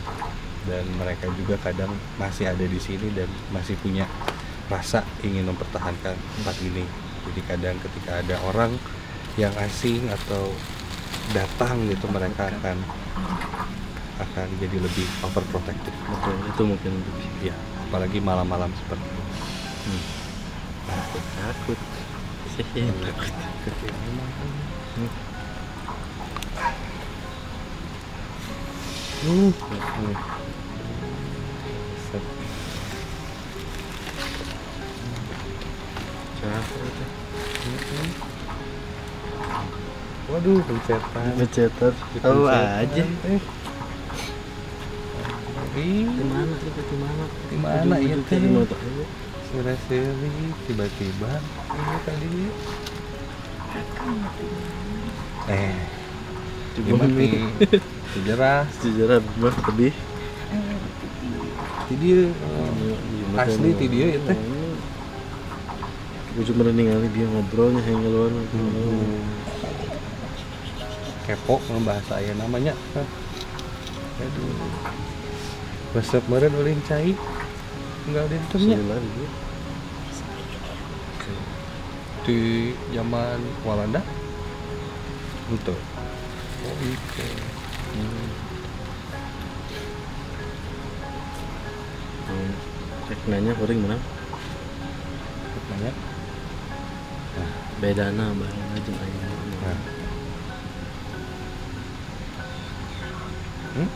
[SPEAKER 2] dan mereka juga kadang masih ada di sini dan masih punya rasa ingin mempertahankan tempat ini. Jadi kadang ketika ada orang yang asing atau datang gitu mereka akan jadi lebih overprotective.
[SPEAKER 7] betul itu mungkin
[SPEAKER 2] Ya, apalagi malam-malam seperti ini.
[SPEAKER 7] takut
[SPEAKER 2] Waduh, pencetan.
[SPEAKER 7] Pencetan. Tahu aja.
[SPEAKER 2] Gimana itu gimana itu seri tiba-tiba ini tadi gimana sejarah mah tadi dia asli dia itu teh ujung mana ningali dia ngobrolnya yang ngeluar kepo bahasa aya namanya aduh resep meureun ulin cai enggak ada temnya di zaman Walanda betul oh gitu
[SPEAKER 7] cek nanya kuring menang
[SPEAKER 2] cek nanya
[SPEAKER 7] bedana bahasa jeung aya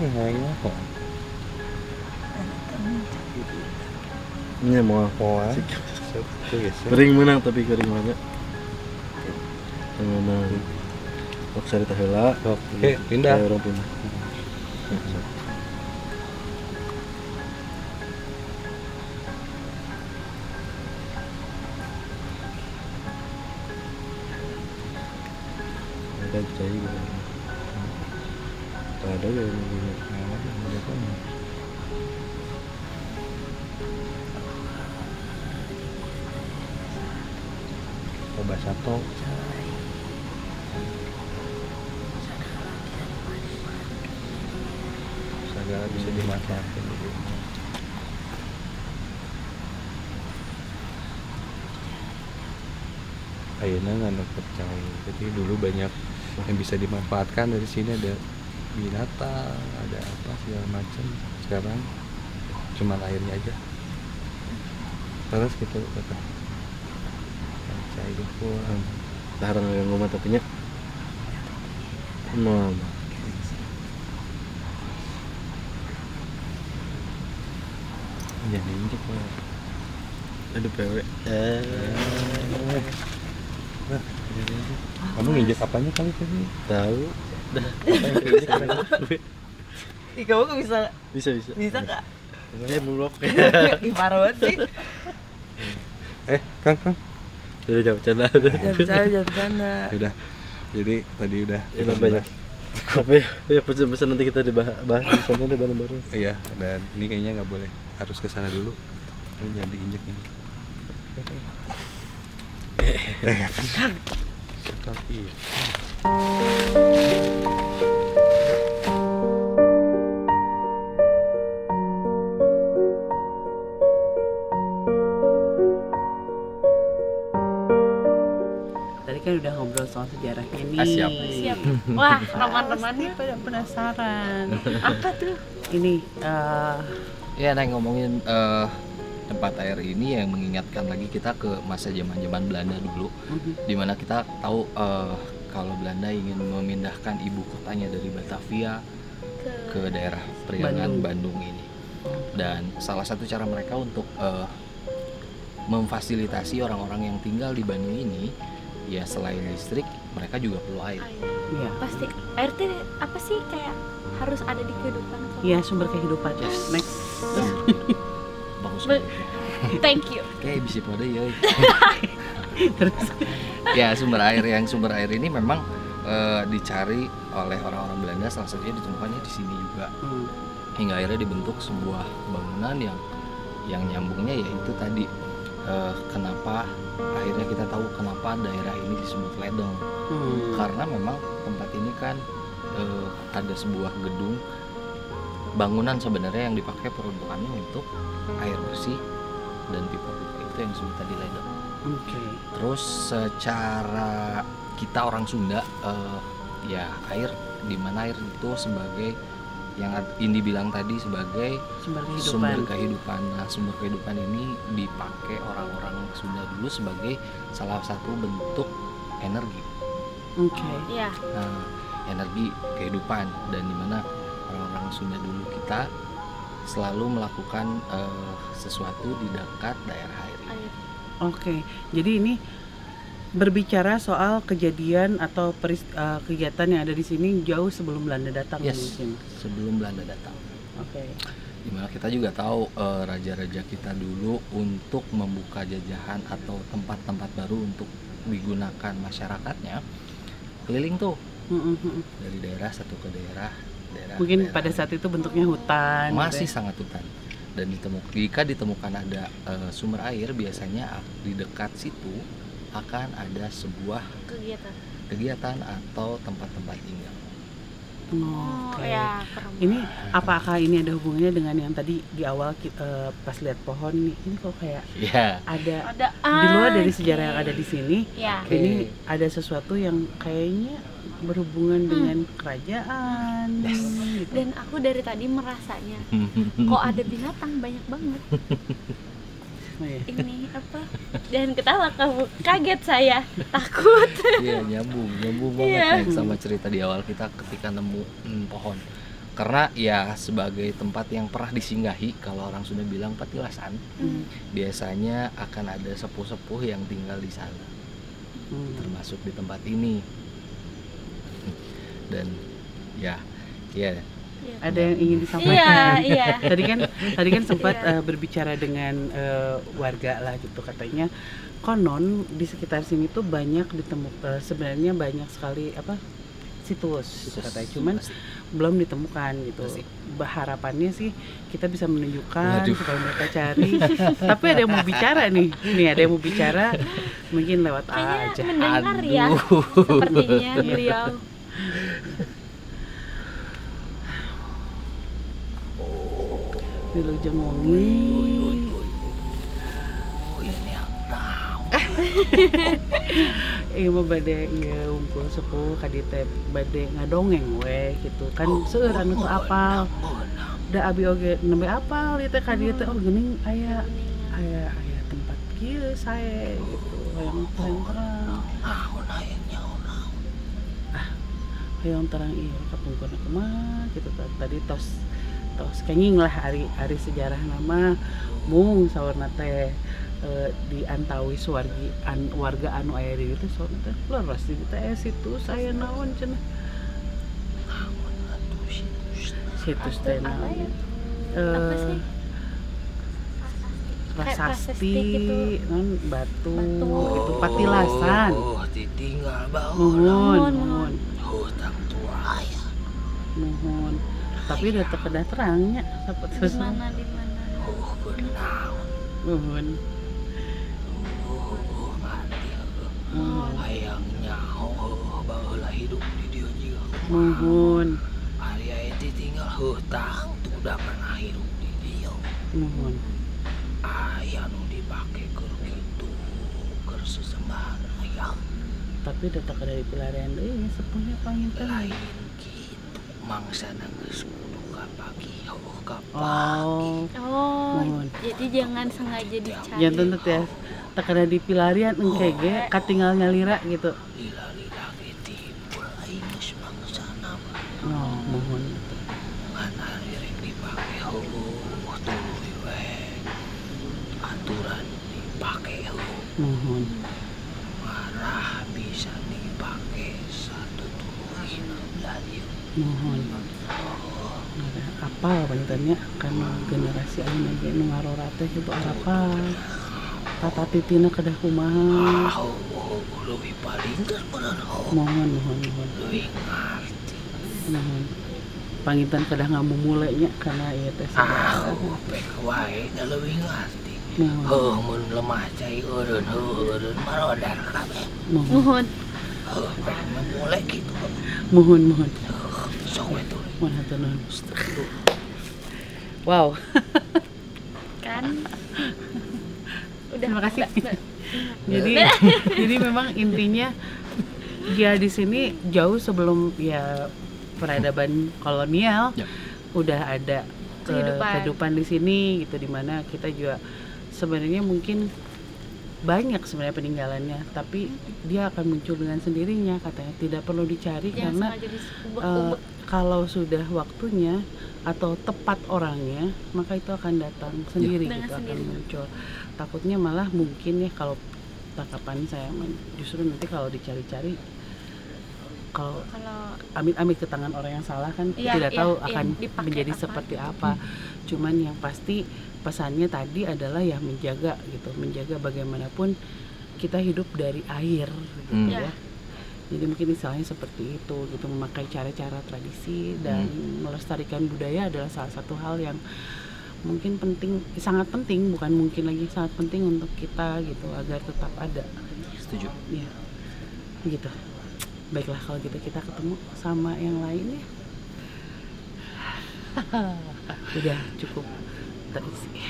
[SPEAKER 2] kayaknya kok
[SPEAKER 7] ini mau kering menang tapi kering banyak menang kok cari tahela
[SPEAKER 2] oke pindah
[SPEAKER 7] orang pindah ada cai ada yang
[SPEAKER 2] coba satu segala bisa dimanfaatkan ayeuna nggak percaya jadi dulu banyak yang bisa dimanfaatkan dari sini ada binatang ada apa segala macam sekarang cuma airnya aja terus gitu kata percaya gitu
[SPEAKER 7] tahan yang ngomong tapi nya mau
[SPEAKER 2] jadi injek
[SPEAKER 7] aduh PW
[SPEAKER 2] kamu nginjek apanya kali tadi
[SPEAKER 7] tahu dah
[SPEAKER 5] Ih, kamu kok bisa kak?
[SPEAKER 7] Saya mulok
[SPEAKER 5] Ih, parah banget sih.
[SPEAKER 2] Kang
[SPEAKER 7] udah jam bercanda
[SPEAKER 5] Jam bercanda
[SPEAKER 2] udah jadi tadi udah
[SPEAKER 7] kita banyak tapi ya pesan nanti kita dibahas di sana deh bareng-bareng
[SPEAKER 2] iya dan ini kayaknya nggak boleh harus ke sana dulu jangan diinjek ini tapi
[SPEAKER 1] Tadi kan udah ngobrol soal sejarahnya nih.
[SPEAKER 3] Siap.
[SPEAKER 1] Wah, teman-temannya pada penasaran. Apa tuh? Ini
[SPEAKER 3] Ya, Neng, ngomongin tempat air ini yang mengingatkan lagi kita ke masa zaman Belanda dulu, dimana kita tahu kalau Belanda ingin memindahkan ibu kotanya dari Batavia ke daerah Priangan Bandung ini. Dan salah satu cara mereka untuk memfasilitasi orang-orang yang tinggal di Bandung ini, ya selain listrik, mereka juga perlu air.
[SPEAKER 1] Iya.
[SPEAKER 6] Pasti air itu apa sih kayak harus ada di kehidupan kamu?
[SPEAKER 1] Iya, sumber kehidupan.
[SPEAKER 3] Yes.
[SPEAKER 1] Next.
[SPEAKER 3] Bagus.
[SPEAKER 6] Thank you.
[SPEAKER 3] Kayak bisa pada ya.
[SPEAKER 1] Terus
[SPEAKER 3] Ya, sumber air ini memang dicari oleh orang-orang Belanda, salah satunya ditemukannya di sini juga. Hingga akhirnya dibentuk sebuah bangunan yang nyambungnya yaitu tadi kenapa akhirnya kita tahu kenapa daerah ini disebut Ledeng. Karena memang tempat ini kan ada sebuah gedung bangunan sebenarnya yang dipakai peruntukannya untuk air bersih dan pipa-pipa itu yang disebut tadi Ledeng. Terus secara kita orang Sunda ya air, di mana air itu sebagai yang Indi bilang tadi sebagai
[SPEAKER 1] sumber kehidupan.
[SPEAKER 3] kehidupan. Nah, sumber kehidupan ini dipakai orang-orang Sunda dulu sebagai salah satu bentuk energi.
[SPEAKER 1] Oke.
[SPEAKER 6] Iya.
[SPEAKER 3] Nah, energi kehidupan, dan dimana orang-orang Sunda dulu kita selalu melakukan sesuatu di dekat daerah air.
[SPEAKER 1] Oke. Jadi ini berbicara soal kejadian atau kegiatan yang ada di sini jauh sebelum Belanda datang.
[SPEAKER 3] Yes,
[SPEAKER 1] mungkin.
[SPEAKER 3] sebelum Belanda datang.
[SPEAKER 1] Oke.
[SPEAKER 3] Dimana kita juga tahu raja-raja kita dulu untuk membuka jajahan atau tempat-tempat baru untuk digunakan masyarakatnya, keliling tuh dari daerah satu ke daerah.
[SPEAKER 1] Mungkin pada saat itu bentuknya hutan.
[SPEAKER 3] Masih
[SPEAKER 1] gitu ya?
[SPEAKER 3] sangat hutan. Dan jika ditemukan ada sumber air, biasanya di dekat situ akan ada sebuah kegiatan atau tempat-tempat tinggal.
[SPEAKER 1] Oke.
[SPEAKER 6] Ya,
[SPEAKER 1] ini apakah ini ada hubungannya dengan yang tadi di awal kita pas lihat pohon ini kok kayak ada di luar dari sejarah yang ada di sini. Ini ada sesuatu yang kayaknya berhubungan dengan kerajaan.
[SPEAKER 6] Gitu. Dan aku dari tadi merasanya kok ada binatang banyak banget. Ini apa? Jangan ketawa kamu, kaget saya, takut.
[SPEAKER 3] Iya, nyambung banget sama cerita di awal kita ketika nemu pohon. Karena ya sebagai tempat yang pernah disinggahi, kalau orang Sunda bilang petilasan, biasanya akan ada sepuh-sepuh yang tinggal di sana, termasuk di tempat ini. Dan
[SPEAKER 1] ada yang ingin disampaikan.
[SPEAKER 6] Iya.
[SPEAKER 1] Tadi kan sempat berbicara dengan warga lah gitu, katanya konon di sekitar sini tuh banyak ditemukan, sebenarnya banyak sekali situs katanya, cuman belum ditemukan gitu. Harapannya sih kita bisa menunjukkan supaya mereka cari. Tapi ada yang mau bicara nih. Ada yang mau bicara, mungkin lewat aja.
[SPEAKER 6] Mendengar ya, sepertinya beliau.
[SPEAKER 1] Wilujeng Wengi. Iya mah bade ieu unggul sepuh ka dieu teh bade ngadongeng we gitu kan seueur anu teu apal. Da abi oge nembe apal ieu teh ka dieu teh geuning aya tempat kieu sae gitu yang terang. Hayang terang ieu kapungkurna kumaha gitu tadi tos kenging lah hari sejarah nama mung sawarna teh diantawi warga anu aya di dieu sawarna teh leres di teh situ saya naon cenah situs teh naon
[SPEAKER 6] apa sih?
[SPEAKER 1] Prasasti non batu itu patilasan
[SPEAKER 3] ditinggal
[SPEAKER 1] mohon mohon tapi udah terkedah terangnya dapat
[SPEAKER 6] Dimana?
[SPEAKER 1] Mohon.
[SPEAKER 3] Hayang nyaho baheula hidup di dieu jiga.
[SPEAKER 1] Mohon.
[SPEAKER 3] Ari aya tinggal hutang tuh udah pernah hidup di dieu.
[SPEAKER 1] Mohon.
[SPEAKER 3] Aya nu dipake keur kitu, keur sesembahan hayang.
[SPEAKER 1] Tapi udah terkedah di pelarian deui sepuhnya panginten.
[SPEAKER 3] Lain kitu mangsana geus
[SPEAKER 1] Mohon.
[SPEAKER 6] Jadi jangan sengaja dicari.
[SPEAKER 1] Jangan tentu ya. Terkena di pilarian engke ge katinggal nyalira gitu.
[SPEAKER 3] Lila-lila ge timbul aing geus mangsana.
[SPEAKER 1] Mohon.
[SPEAKER 3] Ngan ari rek dipake tuluy we. Aturan dipake
[SPEAKER 1] Mohon.
[SPEAKER 3] marah bisa dipake satu tuluy lalieu.
[SPEAKER 1] Mohon. Apal panjenengannya kan generasi ayeuna ge nu ngarora teh kitu apal. Tata titina kedah kumaha.
[SPEAKER 3] Leuwih palingkeun bener.
[SPEAKER 1] Mohon.
[SPEAKER 3] Leuwih ngarti.
[SPEAKER 1] Mohon. Panginten kedah ngamumule nya kana ieu teh sejarah.
[SPEAKER 3] Pek wae da leuwih ngarti.
[SPEAKER 1] Mohon.
[SPEAKER 3] Mun lemah cai eureun marodar kabeh.
[SPEAKER 1] Mohon.
[SPEAKER 3] Pek memulai kitu.
[SPEAKER 1] Mohon.
[SPEAKER 3] Sok we tuh.
[SPEAKER 1] Mohon hatur nuhun. Wow.
[SPEAKER 6] Kan udah.
[SPEAKER 1] Terima kasih. Jadi memang intinya ya di sini jauh sebelum ya peradaban kolonial udah ada kehidupan di sini gitu, dimana kita juga sebenarnya mungkin banyak sebenarnya peninggalannya, tapi dia akan muncul dengan sendirinya katanya, tidak perlu dicari karena kalau sudah waktunya atau tepat orangnya maka itu akan datang sendiri gitu, akan muncul. Takutnya malah mungkin ya kalau tanggapan saya justru nanti kalau dicari-cari, kalau amit-amit ke tangan orang yang salah kan tidak tahu akan menjadi seperti apa. Cuman yang pasti pesannya tadi adalah ya menjaga gitu, menjaga bagaimanapun kita hidup dari air gitu ya. Jadi mungkin misalnya seperti itu gitu, memakai cara-cara tradisi dan melestarikan budaya adalah salah satu hal yang mungkin penting, sangat penting, bukan mungkin lagi, sangat penting untuk kita gitu agar tetap ada.
[SPEAKER 3] Setuju.
[SPEAKER 1] Ya, gitu. Baiklah kalau gitu kita ketemu sama yang lain ya. Udah cukup terisi.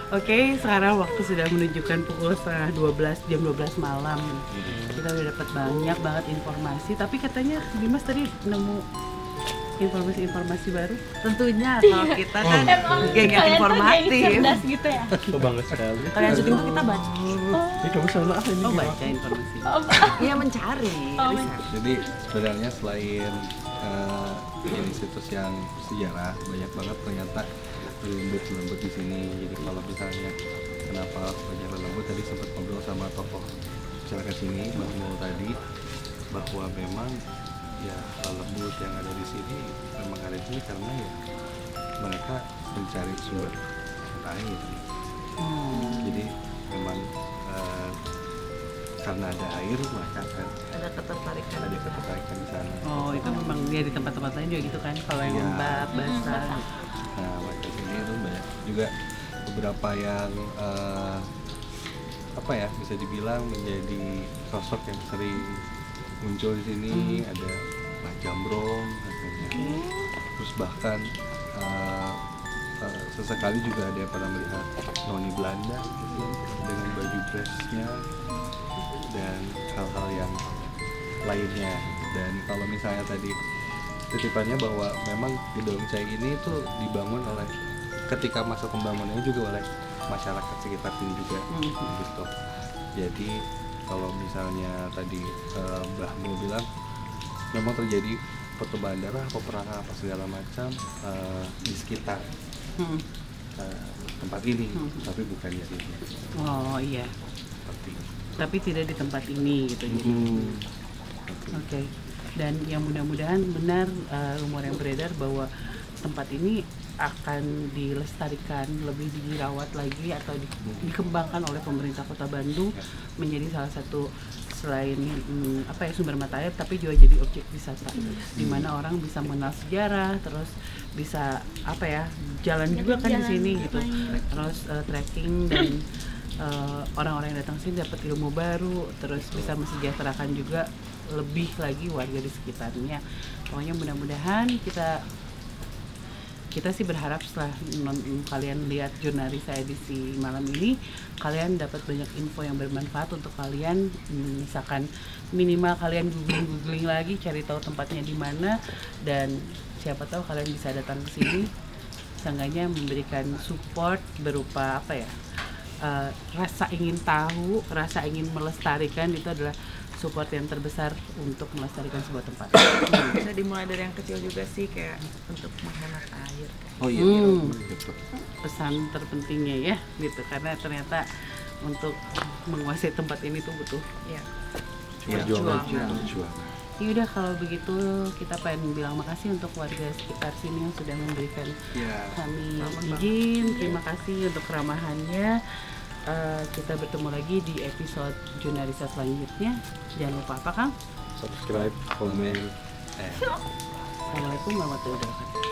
[SPEAKER 1] Oke, sekarang waktu sudah menunjukkan pukul 11:30, jam 12 malam. Kita udah dapat banyak banget informasi, tapi katanya Dimas tadi nemu informasi baru. Tentunya kalau kita kan geng yang informatif.
[SPEAKER 6] Cerdas gitu ya.
[SPEAKER 7] Bangga sekali.
[SPEAKER 5] Kalian syuting tuh kita baca.
[SPEAKER 7] Ini kamu salah apa ini?
[SPEAKER 1] Baca informasi.
[SPEAKER 5] Iya, mencari.
[SPEAKER 2] Jadi sebenarnya selain jadi situs yang sejarah, banyak banget ternyata lembut di sini. Jadi kalau misalnya kenapa banyak lembut, tadi sempat ngobrol sama tokoh masyarakat sini Mbak tadi, bahwa memang ya lembut yang ada di sini memang ada di sini karena ya mereka mencari sumber air. Jadi memang karena ada air maka kan
[SPEAKER 5] Ada ketertarikan
[SPEAKER 2] di sana.
[SPEAKER 1] Oh, itu memang dia di tempat-tempat lain juga gitu kan, kalau yang lembab, basah.
[SPEAKER 2] Nah, warga sini itu banyak juga beberapa yang apa ya, bisa dibilang menjadi sosok yang sering muncul di sini. Ada Pak Jambrong katanya. Terus bahkan sesekali juga ada yang pernah melihat noni Belanda gitu, dengan baju dressnya dan hal-hal yang lainnya. Dan kalau misalnya tadi titipannya bahwa memang Gedong Cai ini tuh dibangun oleh, ketika masa pembangunannya juga oleh masyarakat sekitar sini juga gitu. Jadi kalau misalnya tadi Mbah Mul bilang memang terjadi pertumpahan darah, peperangan apa segala macam di sekitar tempat ini, tapi bukan di sini.
[SPEAKER 1] Oh iya.
[SPEAKER 2] Seperti itu.
[SPEAKER 1] Tapi tidak di tempat ini gitu. Oke. Dan yang mudah-mudahan benar rumor yang beredar bahwa tempat ini akan dilestarikan, lebih dirawat lagi atau dikembangkan oleh pemerintah Kota Bandung menjadi salah satu, selain sumber mata air, tapi juga jadi objek wisata di mana orang bisa mengenal sejarah, terus bisa jalan juga kan di sini gitu, terus trekking, dan orang-orang yang datang sini dapat ilmu baru, terus bisa mensejahterakan juga lebih lagi warga di sekitarnya. Pokoknya mudah-mudahan kita sih berharap setelah kalian lihat Jurnalisa edisi malam ini, kalian dapat banyak info yang bermanfaat untuk kalian. Misalkan minimal kalian googling lagi, cari tahu tempatnya di mana, dan siapa tahu kalian bisa datang ke sini, seenggaknya memberikan support berupa rasa ingin tahu, rasa ingin melestarikan. Itu adalah support yang terbesar untuk melestarikan sebuah tempat.
[SPEAKER 5] Bisa dimulai dari yang kecil juga sih, kayak untuk menghemat air.
[SPEAKER 2] Oh iya, gitu.
[SPEAKER 1] Pesan terpentingnya ya gitu, karena ternyata untuk menguasai tempat ini tuh butuh
[SPEAKER 2] perjuangan.
[SPEAKER 1] Ya udah, kalau begitu kita pengen bilang makasih untuk warga sekitar sini yang sudah memberikan kami izin. Terima kasih untuk keramahannya. Kita bertemu lagi di episode Jurnalisa selanjutnya. Jangan lupa apa, Kang?
[SPEAKER 7] Subscribe, komen.
[SPEAKER 1] Assalamualaikum warahmatullahi wabarakatuh.